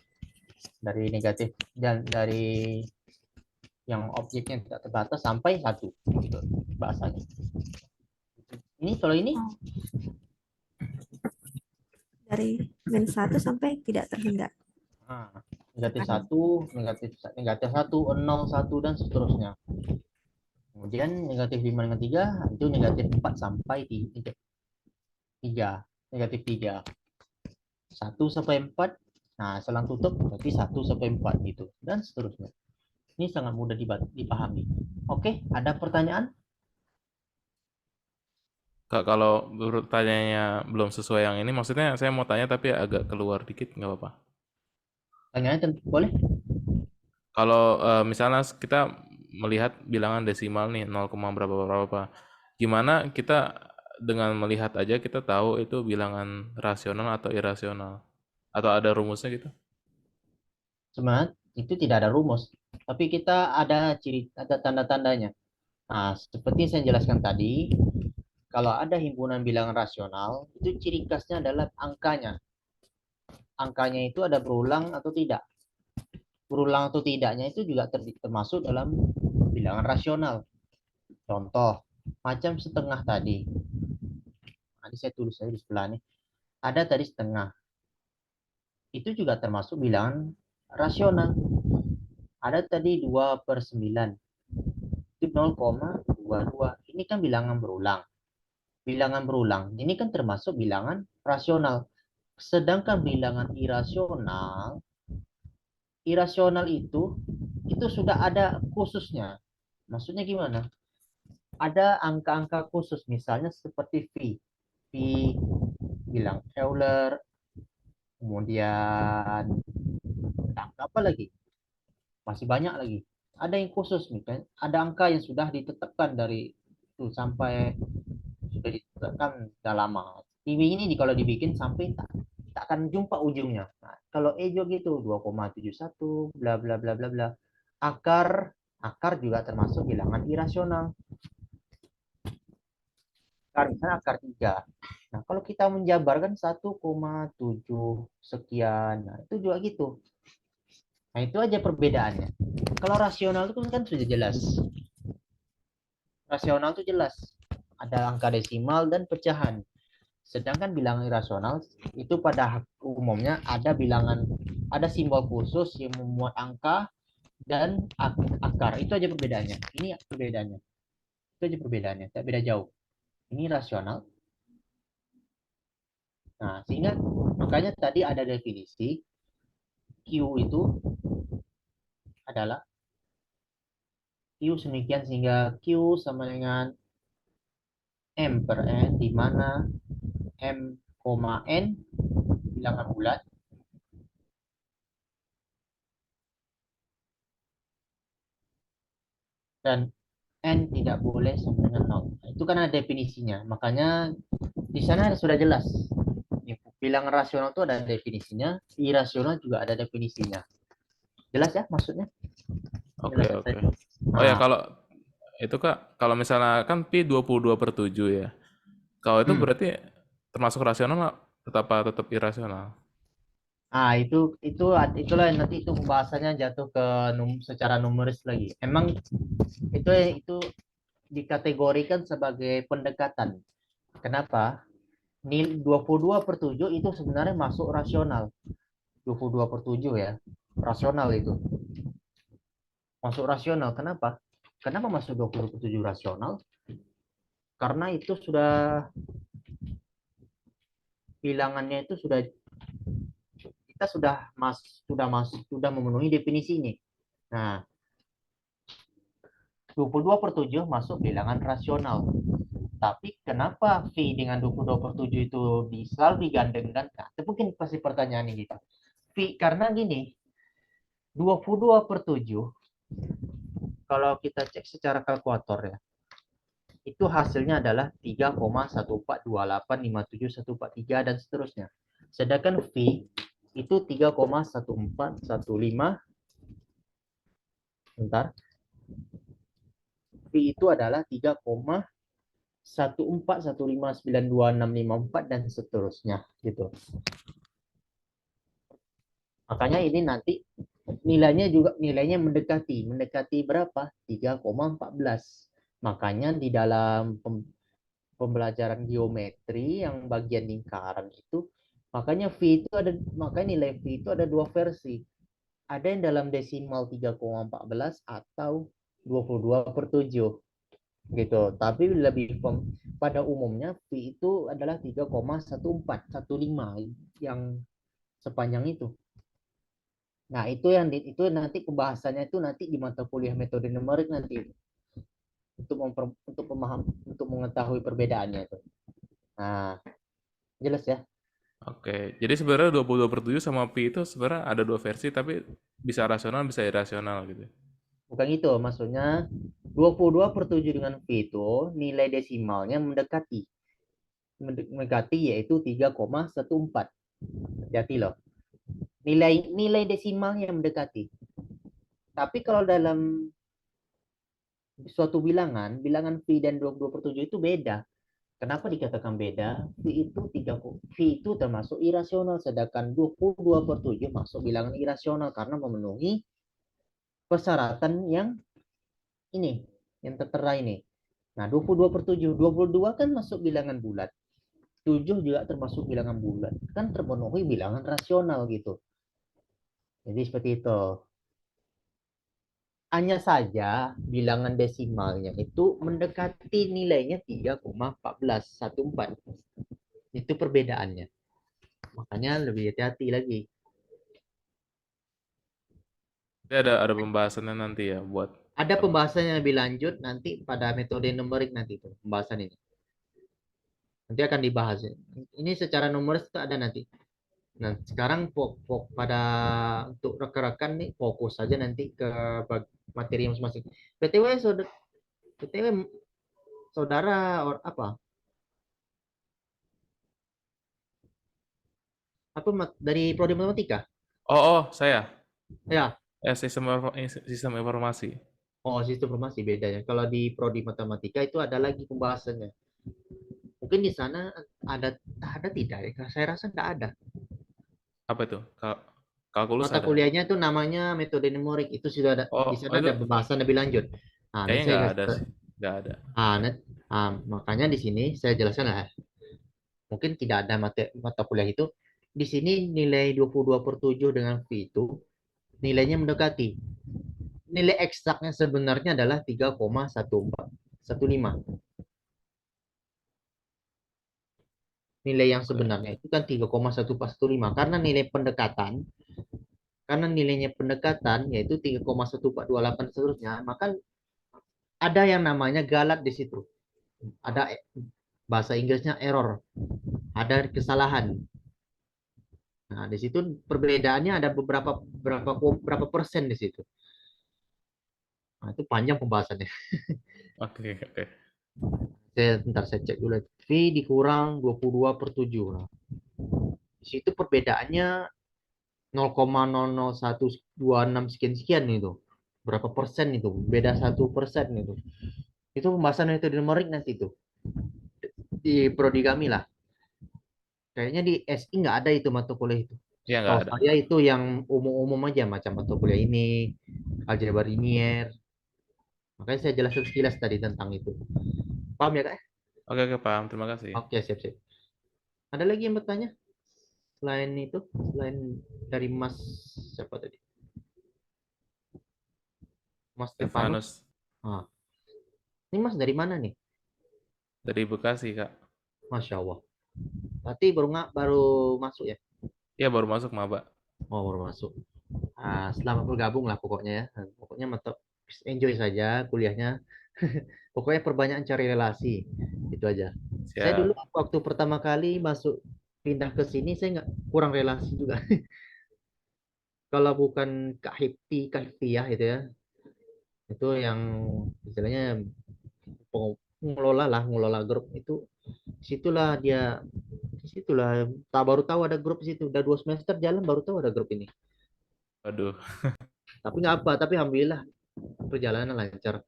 dari negatif dan dari yang objeknya tidak terbatas sampai 1 gitu bahasanya. Ini kalau ini dari -1 sampai tidak terhingga. negatif 1, negatif 1, 0, 1 dan seterusnya. Kemudian negatif 5 dengan 3 itu negatif 4 sampai 3. Negatif 3. 1 sampai 4. Nah, selang tutup berarti 1 sampai 4 gitu dan seterusnya. Ini sangat mudah dipahami. Oke, ada pertanyaan? Kak, kalau pertanyaannya belum sesuai yang ini, maksudnya saya mau tanya tapi agak keluar dikit, nggak apa-apa. Tanyanya tentu boleh. Kalau misalnya kita melihat bilangan desimal nih 0, berapa, gimana kita dengan melihat aja kita tahu itu bilangan rasional atau irasional? Atau ada rumusnya gitu? Sebenarnya itu tidak ada rumus, tapi kita ada tanda-tandanya. Nah, seperti saya jelaskan tadi, kalau ada himpunan bilangan rasional, itu ciri khasnya adalah angkanya. Angkanya itu ada berulang atau tidak. Berulang atau tidaknya itu juga termasuk dalam bilangan rasional. Contoh, macam setengah tadi. Nanti saya tulis aja di sebelah nih. Ada tadi setengah. Itu juga termasuk bilangan rasional. Ada tadi 2/9. Itu 0,22. Ini kan bilangan berulang. bilangan berulang. Ini kan termasuk bilangan rasional. Sedangkan bilangan irasional itu sudah ada khususnya. Maksudnya gimana? Ada angka-angka khusus, misalnya seperti V bilang Euler, kemudian apa lagi? Masih banyak lagi. Ada yang khusus nih kan? Ada angka yang sudah ditetapkan dari itu sampai sudah ditetapkan sudah lama. TV ini kalau dibikin sampai tak akan jumpa ujungnya. Nah, kalau Ejo gitu 2,71 bla bla bla bla bla. Akar juga termasuk bilangan irasional. Misalnya akar 3. Nah, kalau kita menjabarkan 1,7 sekian, nah itu juga gitu. Nah, itu aja perbedaannya. Kalau rasional itu kan sudah jelas. Rasional itu jelas. Ada angka desimal dan pecahan. Sedangkan bilangan irasional itu pada umumnya ada simbol khusus yang memuat angka dan akar. Itu aja perbedaannya. Ini perbedaannya. Itu aja perbedaannya. Tidak beda jauh. Ini rasional. Nah, sehingga makanya tadi ada definisi Q itu adalah Q semikian sehingga Q sama dengan M per N, di mana M, N bilangan bulat dan N tidak boleh sama dengan 0. Nah, itu kan ada definisinya. Makanya di sana sudah jelas. Bilangan rasional itu ada definisinya, irasional juga ada definisinya. Jelas ya maksudnya? Oke, Jelas oke. ya? Oh ya, Nah, kalau itu Kak, kalau misalnya kan Pi 22/7 ya. Kalau itu berarti termasuk rasional nggak? Tetap irasional? Itulah nanti itu pembahasannya jatuh ke secara numeris lagi. Emang itu dikategorikan sebagai pendekatan. Kenapa? 22/7 itu sebenarnya masuk rasional. 22/7 ya. Rasional itu. Masuk rasional. Kenapa? Kenapa masuk 20/7 rasional? Karena itu bilangannya itu kita sudah memenuhi definisi ini. Nah, 22/7 masuk bilangan rasional. Tapi kenapa V dengan 22/7 itu selalu digandengkan? Nah, itu mungkin pasti pertanyaan ini gitu. V karena gini, 22/7 kalau kita cek secara kalkulator ya, itu hasilnya adalah 3,14285743 dan seterusnya. Sedangkan V itu 3,1415, bentar. V itu adalah 3,14159265 dan seterusnya gitu. Makanya ini nanti nilainya mendekati berapa? 3,14. Makanya di dalam pembelajaran geometri yang bagian lingkaran itu makanya nilai V itu ada dua versi. Ada yang dalam desimal 3,14 atau 22/7 gitu. Tapi lebih pada umumnya V itu adalah 3,1415 yang sepanjang itu. Nah, itu nanti pembahasannya itu nanti di mata kuliah metode numerik nanti untuk mengetahui perbedaannya itu. Nah, jelas ya? Oke, jadi sebenarnya 22/7 sama Pi itu sebenarnya ada dua versi, tapi bisa rasional, bisa irasional gitu. Bukan itu, maksudnya 22/7 dengan V itu nilai desimalnya mendekati yaitu 3,14. Hati loh. Nilai desimalnya mendekati. Tapi kalau dalam suatu bilangan V dan 22/7 itu beda. Kenapa dikatakan beda? V itu termasuk irasional, sedangkan 22/7 masuk bilangan irasional karena memenuhi persyaratan yang tertera ini. Nah, 22/7, 22 kan masuk bilangan bulat. 7 juga termasuk bilangan bulat. Kan terpenuhi bilangan rasional gitu. Jadi seperti itu. hanya saja bilangan desimalnya itu mendekati nilainya 3,1414. Itu perbedaannya. Makanya lebih hati-hati lagi. Jadi ada pembahasannya nanti ya buat Ada apa? pembahasan yang lebih lanjut nanti pada metode numerik nanti itu pembahasan ini. Nanti akan dibahas. Ini secara numerik itu ada nanti. Nah, sekarang pada untuk rekan-rekan nih fokus saja nanti ke materi masing-masing. PTW saudara, PTW saudara apa? Apa dari prodi matematika? Oh, saya. Ya. Sistem informasi. Oh, sistem informasi beda ya. Kalau di prodi matematika itu ada lagi pembahasannya. Mungkin di sana ada tidak ya? Saya rasa tidak ada. Apa itu? Kalkulus Mata ada. kuliahnya itu namanya metode numerik. Itu sudah ada di Oh, sana itu ada pembahasan lebih lanjut. Nah, ini kayaknya saya nggak kasih ada sih. Nggak ada. makanya di sini saya jelaskan lah. Mungkin tidak ada mata kuliah itu. Di sini nilai 22/7 dengan V itu nilainya mendekati. Nilai eksaknya sebenarnya adalah 3,1415. Nilai yang Oke. sebenarnya itu kan 3,1415 karena nilainya pendekatan yaitu 3,1428 seterusnya, maka ada yang namanya galat di situ. Ada bahasa Inggrisnya error, ada kesalahan. Nah, di situ perbedaannya ada berapa persen di situ. Nah, itu panjang pembahasannya. Oke. Saya cek dulu. V dikurang 22/7. Nah, di situ perbedaannya 0,00126 sekian-sekian itu. Berapa persen itu? Beda 1% itu. Itu pembahasan itu di numerik nanti itu. Di prodi kami lah. Kayaknya di SI nggak ada itu mata kuliah itu. Iya nggak Tahu ada. saya itu yang umum-umum aja macam mata kuliah ini, aljabar linear. Makanya saya jelaskan sekilas tadi tentang itu. Paham ya, Kak? Oke, paham. Terima kasih. Oke, siap-siap. Ada lagi yang bertanya? Selain itu, selain dari Mas siapa tadi? Mas Stefanus. Stefanus Ah, ini Mas dari mana nih? dari Bekasi, Kak. Masya Allah. Berarti baru masuk ya? Iya, baru masuk maba. Oh, baru masuk. Selamat bergabung lah pokoknya ya. Pokoknya mantap. Enjoy saja kuliahnya. Pokoknya perbanyak cari relasi. Itu aja. Saya dulu Siap. waktu pertama kali masuk pindah ke sini saya nggak kurang relasi juga. Kalau bukan Kak Hipti ya itu ya. Itu yang istilahnya ngelola grup itu. Situlah dia situlah baru tahu ada grup situ. Udah 2 semester jalan baru tahu ada grup ini. Waduh. Tapi nggak apa, tapi alhamdulillah perjalanan lancar.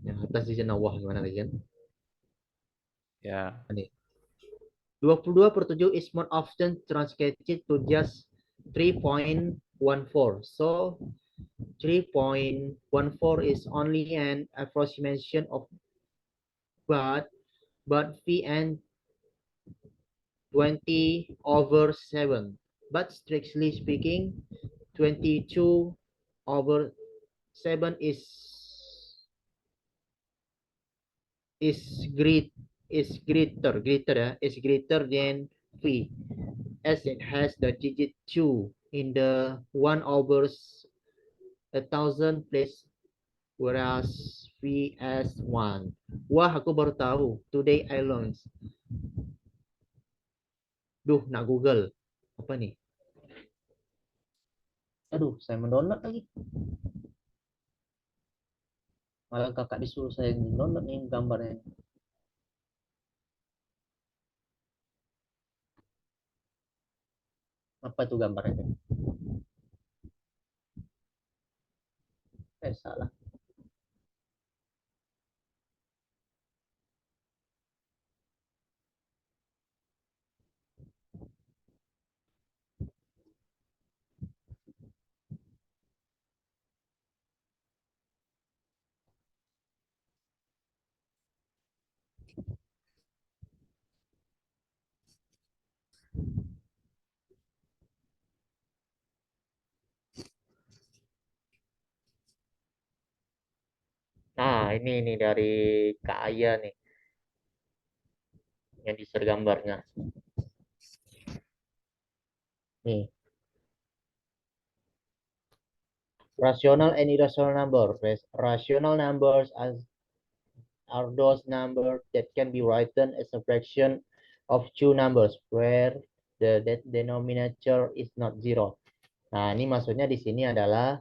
Yang atas izin Allah gimana lagi kan? Ya. Ini 22/7 is more often translated to just 3.14. So 3.14 is only an approximation of but V and 20/7. But strictly speaking, 22/7 is great is greater than V as it has the digit 2 in the 1/1000 place whereas V as 1. Wah, aku baru tahu. Today I learned. Duh, nak Google. Apa nih? Aduh, saya mendownload lagi. Malah kakak disuruh saya download nih gambarnya. Apa itu gambarnya? Salah. ini dari Kak Aya nih yang di share gambarnya. Nih, rational and irrational numbers. Rational numbers are those numbers that can be written as a fraction of two numbers where the denominator is not zero. Nah, ini maksudnya di sini adalah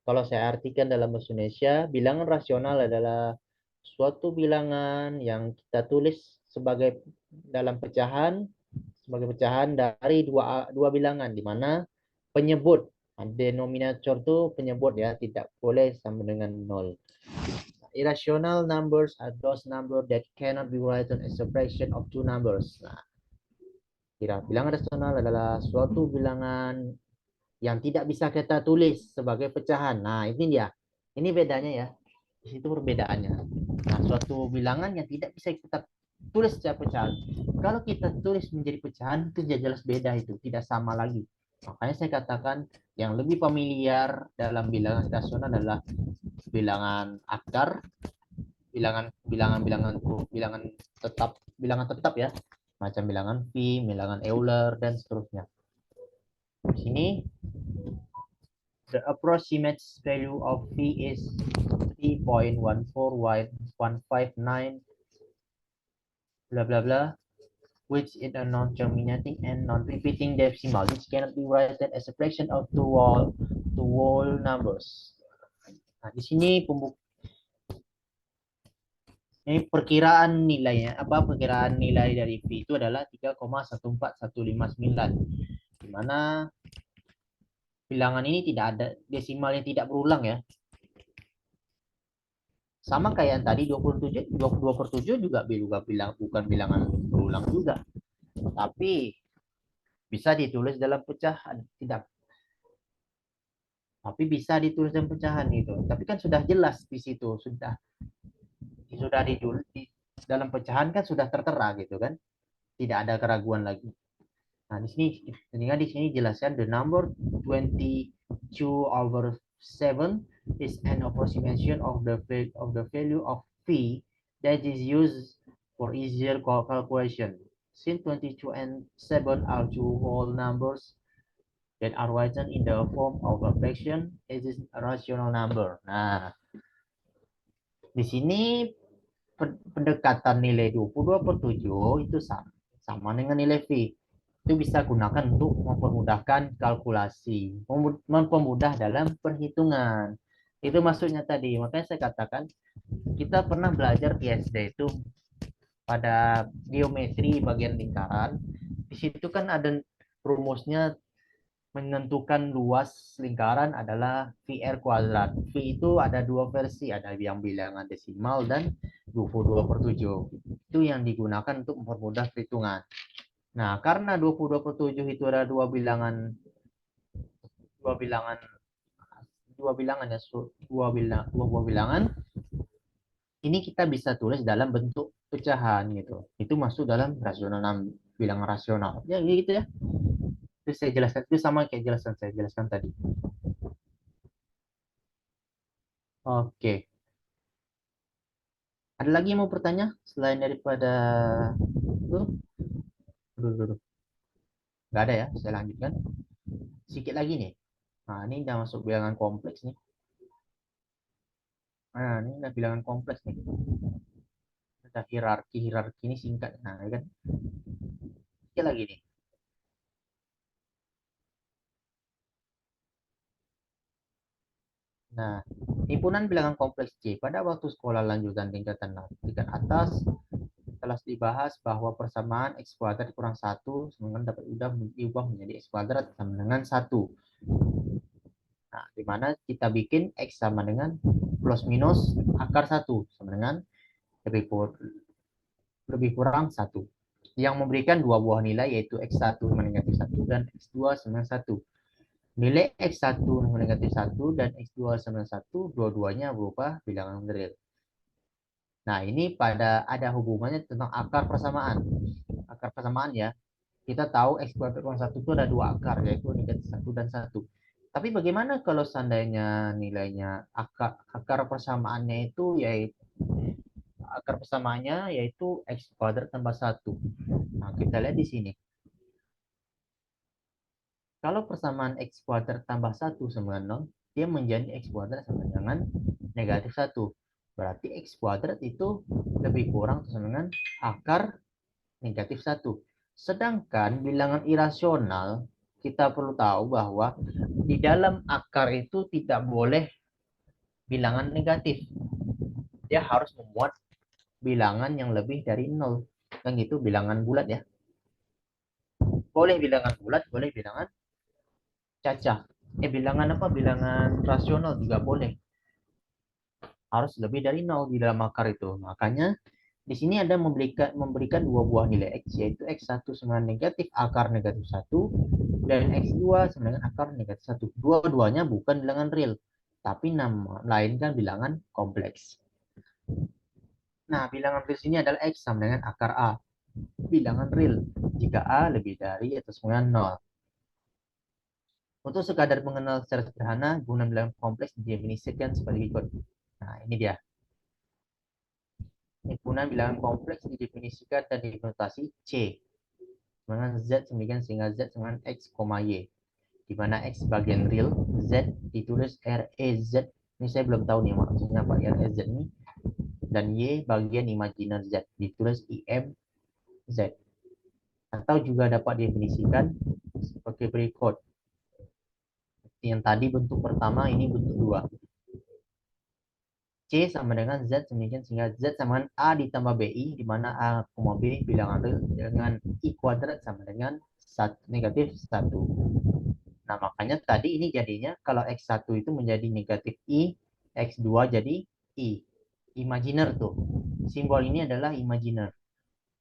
kalau saya artikan dalam bahasa Indonesia, bilangan rasional adalah suatu bilangan yang kita tulis sebagai dalam pecahan sebagai pecahan dari dua bilangan di mana penyebut denominator itu penyebut ya tidak boleh sama dengan 0. Irrational numbers are those numbers that cannot be written as a fraction of two numbers. Nah, bilangan rasional adalah suatu bilangan yang tidak bisa kita tulis sebagai pecahan. Nah, ini dia. Ini bedanya ya. Di situ perbedaannya. Nah, suatu bilangan yang tidak bisa kita tulis secara pecahan. Kalau kita tulis menjadi pecahan, itu jelas beda itu. Tidak sama lagi. Makanya saya katakan yang lebih familiar dalam bilangan rasional adalah bilangan akar, bilangan tetap ya. Macam bilangan Pi, bilangan Euler, dan seterusnya. Di sini the approximate value of V is 3.14159 blah blah blah, which is a non-terminating and non-repeating decimal which cannot be written as a fraction of two whole numbers. Nah, di sini ini perkiraan nilainya perkiraan nilai dari V itu adalah 3,14159, di mana bilangan ini tidak ada desimal yang tidak berulang ya. Sama kayak yang tadi 27, 2/7 juga bukan bilangan berulang juga. Tapi bisa ditulis dalam pecahan, tidak. Tapi bisa ditulis dalam pecahan gitu. Tapi kan sudah jelas di situ, sudah ditulis di dalam pecahan kan sudah tertera gitu kan. Tidak ada keraguan lagi. Nah, di sini jelaskan the number 22/7 is an approximation of the value of P that is used for easier calculation. Since 22 and 7 are two whole numbers that are written in the form of a fraction, it is a rational number. Nah, di sini pendekatan nilai 22/7 itu sama dengan nilai V. Itu bisa gunakan untuk mempermudahkan kalkulasi, mempermudah dalam perhitungan. Itu maksudnya tadi. Makanya saya katakan kita pernah belajar di SD itu pada geometri bagian lingkaran. Di situ kan ada rumusnya menentukan luas lingkaran adalah VR kuadrat. V itu ada dua versi, ada yang bilangan desimal dan 22/7. Itu yang digunakan untuk mempermudah perhitungan. Nah, karena 22/7 itu ada dua bilangan ini kita bisa tulis dalam bentuk pecahan gitu. Itu masuk dalam bilangan rasional. Ya gitu ya. Itu saya jelaskan, itu sama kayak saya jelaskan tadi. Oke. Ada lagi yang mau bertanya selain daripada itu? Nggak ada ya, saya lanjutkan. Sedikit lagi nih. Nah, ini udah masuk bilangan kompleks nih. Nah, ini udah bilangan kompleks nih. Ada hierarki ini singkat. Nah, kan. Sedikit lagi nih. Nah, himpunan bilangan kompleks C pada waktu sekolah lanjutan tingkat atas telah dibahas bahwa persamaan X kuadrat kurang 1 dapat diubah menjadi X kuadrat sama dengan 1. Nah, di mana kita bikin X sama dengan plus minus akar 1 sama dengan lebih kurang 1. Yang memberikan dua buah nilai yaitu X1 sama negatif 1 dan X2 sama dengan 1. Nilai X1 sama negatif 1 dan X2 sama dengan 1 dua-duanya berupa bilangan real. Nah, ini ada hubungannya tentang akar persamaan. Akar persamaan ya. Kita tahu X kuadrat kurang 1 itu ada dua akar, yaitu negatif 1 dan 1. Tapi bagaimana kalau seandainya nilainya akar persamaannya itu yaitu x kuadrat tambah 1. Nah, kita lihat di sini. Kalau persamaan x kuadrat tambah 1 sama dengan 0, dia menjadi x kuadrat sama dengan negatif 1. Berarti x kuadrat itu lebih kurang sama dengan akar negatif 1. Sedangkan bilangan irasional, kita perlu tahu bahwa di dalam akar itu tidak boleh bilangan negatif. Dia harus memuat bilangan yang lebih dari 0. Kan gitu bilangan bulat ya. Boleh bilangan bulat, boleh bilangan cacah. Bilangan apa? Bilangan rasional juga boleh. Harus lebih dari 0 di dalam akar itu. Makanya di sini ada memberikan dua buah nilai x, yaitu x1 sama negatif akar negatif 1 dan x2 sama dengan akar negatif 1. Dua-duanya bukan bilangan real, tapi nama lain kan bilangan kompleks. Nah, bilangan real sini adalah x sama dengan akar a. Bilangan real jika a lebih dari atau sama dengan 0. Untuk sekadar mengenal secara sederhana, guna bilangan kompleks didefinisikan sebagai berikut. Nah, ini dia. Himpunan bilangan kompleks didefinisikan dan dinotasi C. Dengan Z sehingga Z dengan X, Y. Di mana X bagian real, Z ditulis REZ. Ini saya belum tahu nih maksudnya apa REZ ini. Dan Y bagian imajiner Z, ditulis IMZ. Atau juga dapat didefinisikan sebagai berikut. Yang tadi bentuk pertama, ini bentuk 2. C sama dengan Z sehingga Z sama dengan A ditambah BI, di mana A, B bilangan real dengan I kuadrat sama dengan negatif 1. Nah, makanya tadi ini jadinya kalau X1 itu menjadi negatif I, X2 jadi I. Imajiner tuh. Simbol ini adalah imajiner.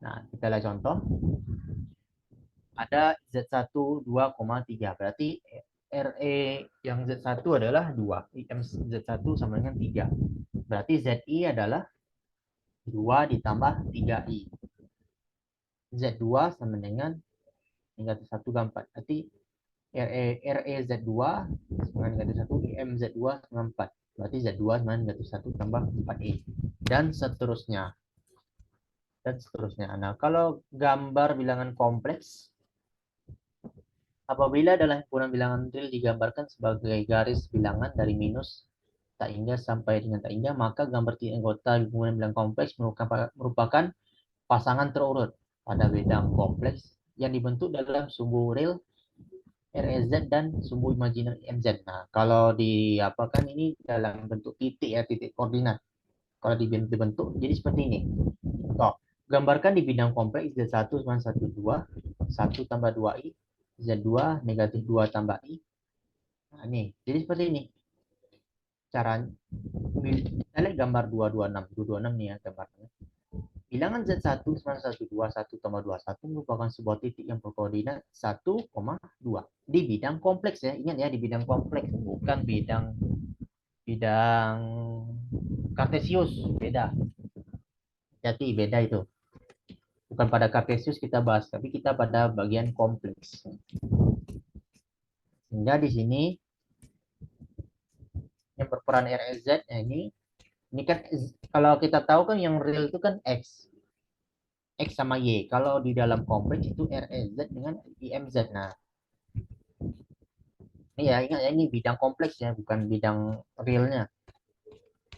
Nah, kita lihat contoh. Ada Z1 2,3. Berarti RE yang Z1 adalah 2. IM Z1 sama dengan 3. Berarti ZI adalah 2 ditambah 3I. Z2 sama dengan negatif 1 tambah 4. Berarti REZ2 sama negatif 1, IMZ2 sama 4. Berarti Z2 sama negatif 1 tambah 4I. Dan seterusnya. Nah, kalau gambar bilangan kompleks, apabila dalam himpunan bilangan real digambarkan sebagai garis bilangan dari minus tak hingga sampai dengan tak hingga, maka gambar tiga anggota himpunan bilangan kompleks merupakan pasangan terurut pada bidang kompleks yang dibentuk dalam sumbu real REZ dan sumbu imajiner MZ. Nah, kalau diapakan ini dalam bentuk titik ya, titik koordinat. Kalau dibentuk jadi seperti ini. Contoh, gambarkan di bidang kompleks Z1 sama 12, 1 tambah 2I, Z2 negatif 2 tambah I. Nah, ini. Jadi seperti ini. Caranya, kita lihat gambar 226. 226 nih ya gambarnya. Bilangan Z1 sama 12, 1 tambah 21 merupakan sebuah titik yang berkoordinat 1,2. Di bidang kompleks ya. Ingat ya, di bidang kompleks. Bukan bidang kartesius. Beda. Jadi beda itu. Bukan pada kartesius kita bahas, tapi kita pada bagian kompleks. Sehingga di sini yang berperan REZ ini kan kalau kita tahu kan yang real itu kan X sama Y. Kalau di dalam kompleks itu REZ dengan IMZ. Nah, ini ya ingat ya, ini bidang kompleks ya, bukan bidang realnya,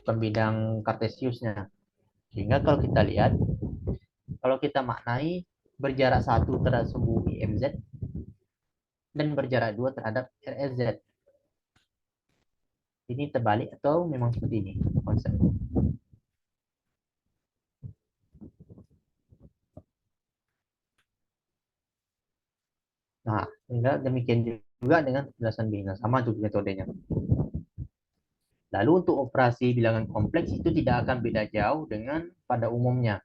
bukan bidang kartesiusnya. Sehingga kalau kita lihat, kalau kita maknai berjarak 1 terhadap sumbu IMZ dan berjarak 2 terhadap REZ. Ini terbalik atau memang seperti ini konsepnya? Nah, sehingga demikian juga dengan penjelasan B. Nah, sama juga metodenya. Lalu untuk operasi bilangan kompleks itu tidak akan beda jauh dengan pada umumnya.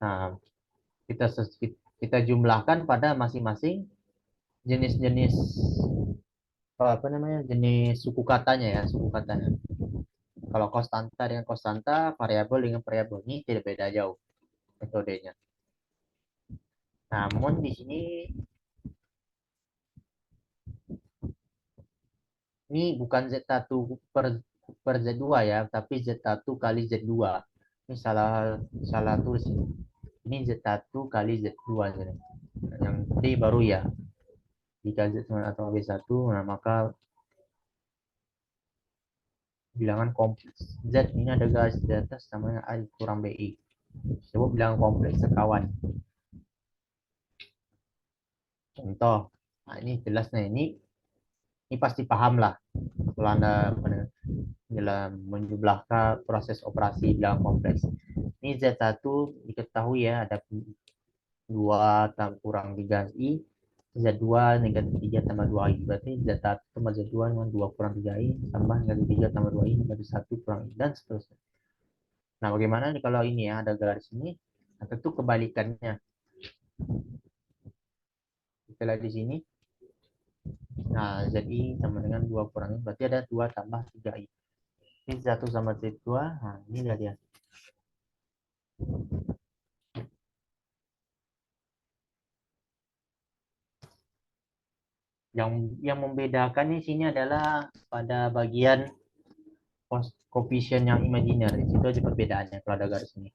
Nah, kita jumlahkan pada masing-masing jenis-jenis jenis suku katanya ya, suku katanya. Kalau konstanta dengan konstanta, variabel dengan variabel, ini tidak beda jauh metodenya. Namun di sini Ini bukan Z1 per Z2 ya, tapi Z1 kali Z2. Ini salah tulis ini. Ini Z1 kali Z2 jadi. Yang D baru ya. Jika Z sama atau B1, nah maka bilangan kompleks. Z ini ada garis di atas namanya A kurang BI. Sebut bilangan kompleks sekawan. Contoh. Nah, ini jelas nih. Ini pasti paham lah. Kalau Anda dalam menjumlahkan proses operasi bilangan kompleks. Ini Z1 diketahui ya ada 2 kurang 3i. Z2 negatif 3 tambah 2i. Berarti Z1 tambah Z2 dengan 2 kurang 3i tambah negatif 3 tambah 2i negatif 1 kurang i dan seterusnya. Nah, bagaimana nih kalau ini ya ada garis ini? Nah, tentu kebalikannya. Kita lihat di sini. Nah, ZI sama dengan 2 kurang i. Berarti ada 2 tambah 3i. Ini 1 sama Z2. Nah, ini dia. Yang membedakan di sini adalah pada bagian koefisien yang imajiner. Itu aja perbedaannya kalau ada garis ini.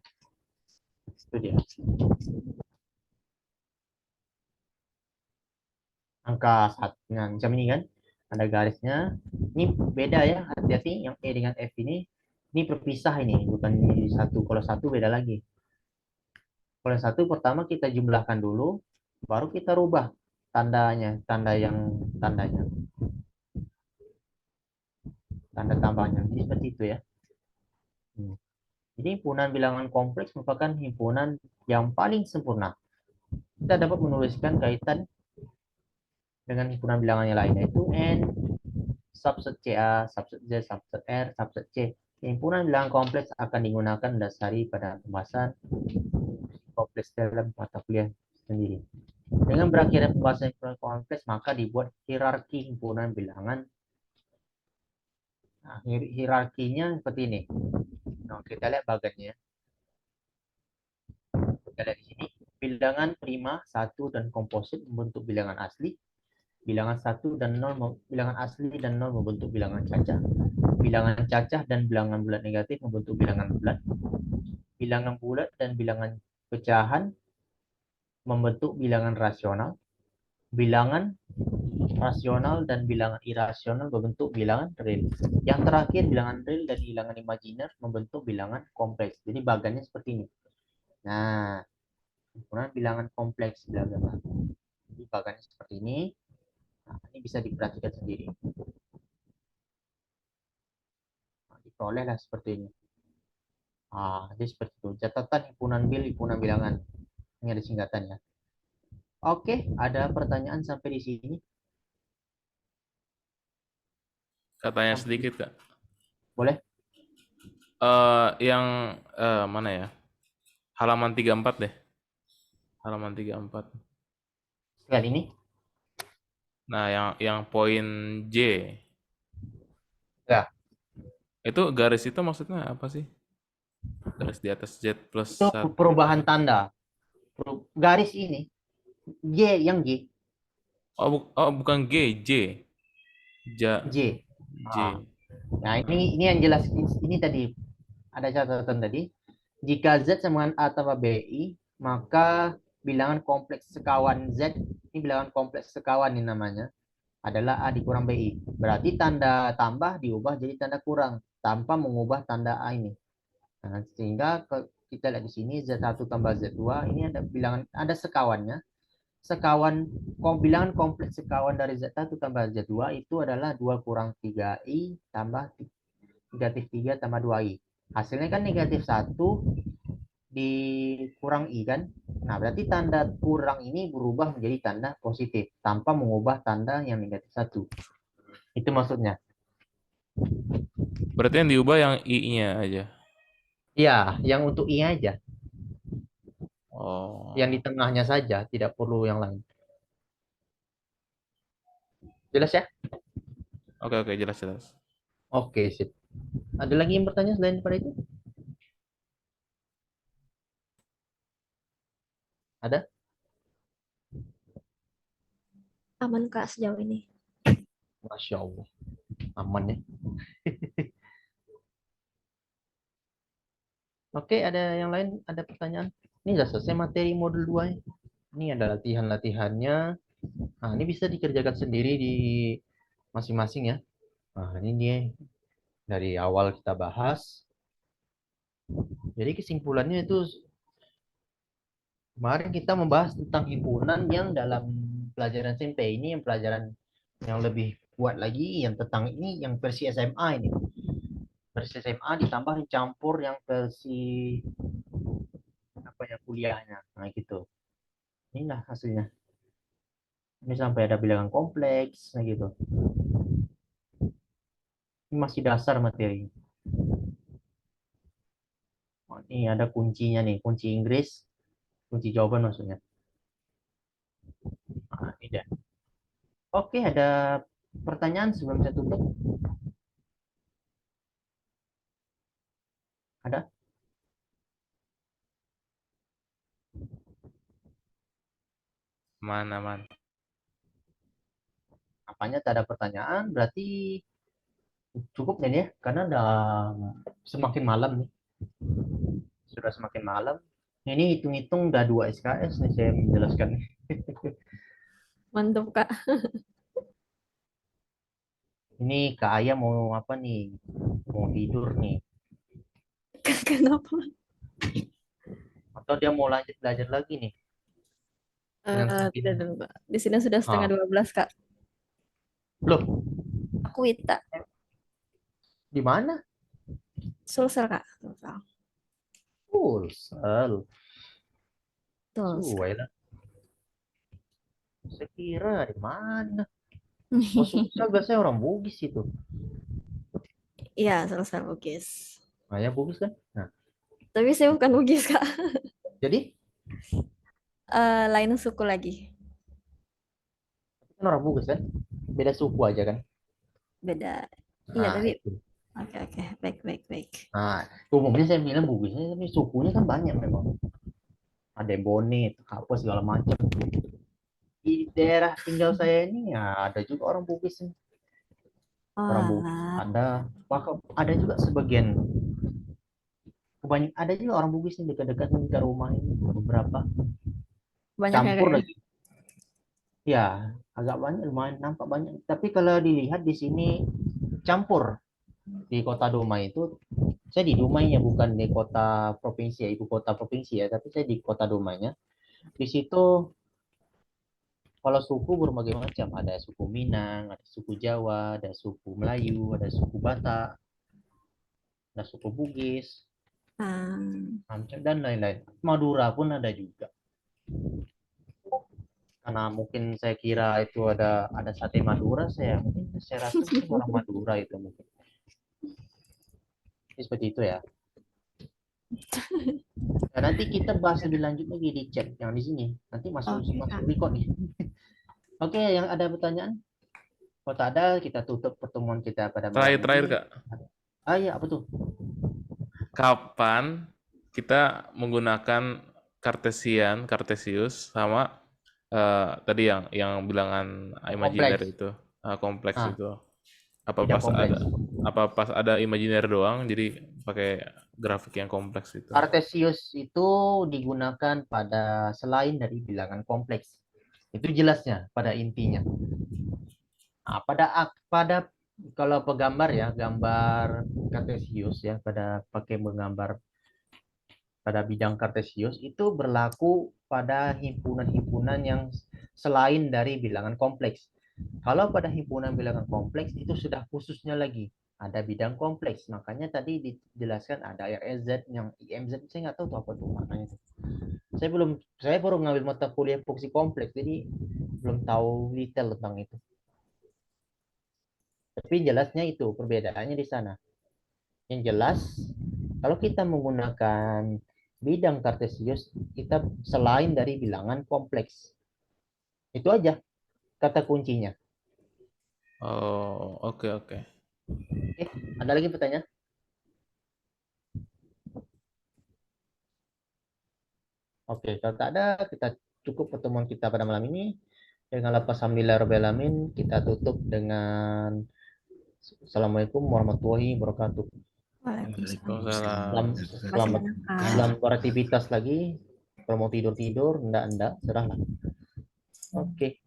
Itu dia. Angka 1. Nah, macam ini kan. Ada garisnya. Ini beda ya. Hati-hati yang E dengan F ini. Ini berpisah ini. Bukan ini satu. Kalau satu beda lagi. Kalau satu pertama kita jumlahkan dulu. Baru kita rubah tandanya. Tandanya. Tanda tambahnya. Jadi seperti itu ya. Jadi himpunan bilangan kompleks merupakan himpunan yang paling sempurna. Kita dapat menuliskan kaitan dengan himpunan bilangan yang lain, yaitu N, subset CA, subset Z, subset R, subset C. Himpunan bilangan kompleks akan digunakan dasari pada pembahasan kompleks dalam mata kuliah sendiri. Dengan berakhirnya pembahasan himpunan kompleks, maka dibuat hierarki himpunan bilangan. Nah, hierarkinya seperti ini. Nah, kita lihat bagannya. Kita lihat di sini. Bilangan prima, 1, dan komposit membentuk bilangan asli. Bilangan 1 dan 0, bilangan asli dan 0 membentuk bilangan cacah. Bilangan cacah dan bilangan bulat negatif membentuk bilangan bulat. Bilangan bulat dan bilangan pecahan membentuk bilangan rasional. Bilangan rasional dan bilangan irasional membentuk bilangan real. Yang terakhir, bilangan real dan bilangan imajiner membentuk bilangan kompleks. Jadi bagannya seperti ini. Nah, himpunan bilangan kompleks bilangan. Jadi bagannya seperti ini. Nah, ini bisa diperhatikan sendiri. Nah, diperolehlah seperti ini. Jadi seperti itu. Catatan himpunan bilangan. Ini ada singkatannya. Oke, ada pertanyaan sampai di sini? Katanya sedikit, Kak. Boleh? Yang mana ya? Halaman 34 deh. Halaman 34. Sekali ini? Nah, yang poin J. Ya. Itu garis itu maksudnya apa sih? Garis di atas Z plus Itu 1. perubahan tanda. Garis ini. Yang G. Bukan G, J. J. J. Nah, ini yang jelas. Ini tadi. Ada catatan tadi. Jika Z sama dengan A tambah BI, maka bilangan kompleks sekawan Z, ini bilangan kompleks sekawan ini namanya, adalah A dikurang BI. Berarti tanda tambah diubah jadi tanda kurang, tanpa mengubah tanda A ini. Nah, sehingga kita lihat di sini Z1 tambah Z2, ini ada bilangan, ada sekawannya. Bilangan kompleks sekawan dari Z1 tambah Z2 itu adalah 2 kurang 3i tambah negatif 3 tambah 2i. Hasilnya kan negatif 1 dikurang i kan. Nah, berarti tanda kurang ini berubah menjadi tanda positif tanpa mengubah tanda yang negatif 1. Itu maksudnya. Berarti yang diubah yang I-nya aja. Ya, yang untuk i aja. Oh. Yang di tengahnya saja, tidak perlu yang lain. Jelas ya? Oke, jelas. Oke, sip. Ada lagi yang bertanya selain daripada itu? Ada? Aman Kak sejauh ini. Masya Allah. Aman ya. Oke, ada yang lain? Ada pertanyaan? Ini sudah selesai materi modul 2 -nya. Ini ada latihan-latihannya. Nah, ini bisa dikerjakan sendiri di masing-masing ya. Nah, ini dia dari awal kita bahas. Jadi kesimpulannya itu kemarin kita membahas tentang himpunan yang dalam pelajaran SMP ini yang pelajaran yang lebih kuat lagi yang tentang ini yang versi SMA ini. Versi SMA ditambah campur yang versi apa ya kuliahnya. Nah, gitu. Inilah hasilnya. Ini sampai ada bilangan kompleks nah gitu. Ini masih dasar materi. Oh, ini ada kuncinya nih, kunci Inggris, kunci jawaban maksudnya. Nah, ini dia. Oke, ada pertanyaan sebelum saya tutup? Ada? Aman. Apanya tak ada pertanyaan, berarti cukup nih ya, karena udah semakin malam nih. Sudah semakin malam. Ini hitung-hitung udah 2 SKS nih saya menjelaskan. Mantap, Kak. Ini Kak Ayah mau apa nih? Mau tidur nih. Kenapa? Atau dia mau lanjut belajar lagi nih? Dengan Tidak dulu, Kak. Di sini sudah setengah Ah, 12, Kak. loh, Aku Wita. di mana? Sulsel, Kak. Sulsel. Sulsel. Sulsel. Suai lah. Saya kira di mana? Oh, Sulsel biasanya orang Bugis itu. Iya, Sulsel Bugis. Ayah Bugis kan? Nah, Tapi saya bukan Bugis, Kak. jadi Lain suku lagi. kan orang Bugis kan? Beda suku aja kan? Beda. Iya, Nah, tapi itu. oke. Baik. Nah, umumnya saya bilang Bugisnya, tapi sukunya kan banyak memang. Ada yang Bone, apa segala macam. Di daerah tinggal saya ini ya ada juga orang Bugis nih. Orang Bugis Oh, ada, bahkan ada juga sebagian kebanyakan ada juga orang Bugis nih dekat-dekat nih ke rumah ini beberapa banyak ya, campur Kak, ya? lagi. Ya, agak banyak lumayan nampak banyak. Tapi kalau dilihat di sini campur di Kota Dumai itu saya di Dumainya bukan di kota provinsi ya, ibu kota provinsi ya, tapi saya di Kota Dumainya. Di situ kalau suku berbagai macam, ada suku Minang, ada suku Jawa, ada suku Melayu, ada suku Batak, ada suku Bugis, Amcam dan lain-lain. Madura pun ada juga. Karena mungkin saya kira itu ada sate Madura, saya rasa mungkin orang Madura itu mungkin. Jadi seperti itu ya. Nah, nanti kita bahas lebih lanjut lagi di chat yang di sini. Nanti masuk Oke, masuk Kak. record nih. Oke, yang ada pertanyaan? Kalau tak ada, kita tutup pertemuan kita pada malam Terakhir ini. Kak, Ah iya, apa tuh? kapan kita menggunakan Cartesius sama tadi yang bilangan imajiner Kompleks. itu, kompleks Ah, itu. Apa bidang pas kompleks. ada imajiner doang, jadi pakai grafik yang kompleks itu. Cartesius itu digunakan pada selain dari bilangan kompleks. Itu jelasnya pada intinya. Nah, pada kalau penggambar ya, gambar Cartesius ya, pada pakai menggambar pada bidang Cartesius itu berlaku pada himpunan-himpunan yang selain dari bilangan kompleks. Kalau pada himpunan bilangan kompleks itu sudah khususnya lagi ada bidang kompleks. Makanya tadi dijelaskan ada RSZ yang IMZ saya nggak tahu tuh apa tuh maknanya itu. Saya baru ngambil mata kuliah fungsi kompleks jadi belum tahu detail tentang itu. Tapi jelasnya itu perbedaannya di sana. Yang jelas kalau kita menggunakan bidang Cartesius kita selain dari bilangan kompleks. Itu aja kata kuncinya. Oh, oke. Oke, ada lagi pertanyaan? Oke, kalau tak ada, kita cukup pertemuan kita pada malam ini. Dengan lepas hamdulillah rabbil alamin, kita tutup dengan Assalamualaikum warahmatullahi wabarakatuh. Waalaikumsalam. Waalaikumsalam. Selamat Makasih banyak, Kak. selamat beraktivitas lagi. Kalau mau tidur-tidur, enggak, serahlah. Oke.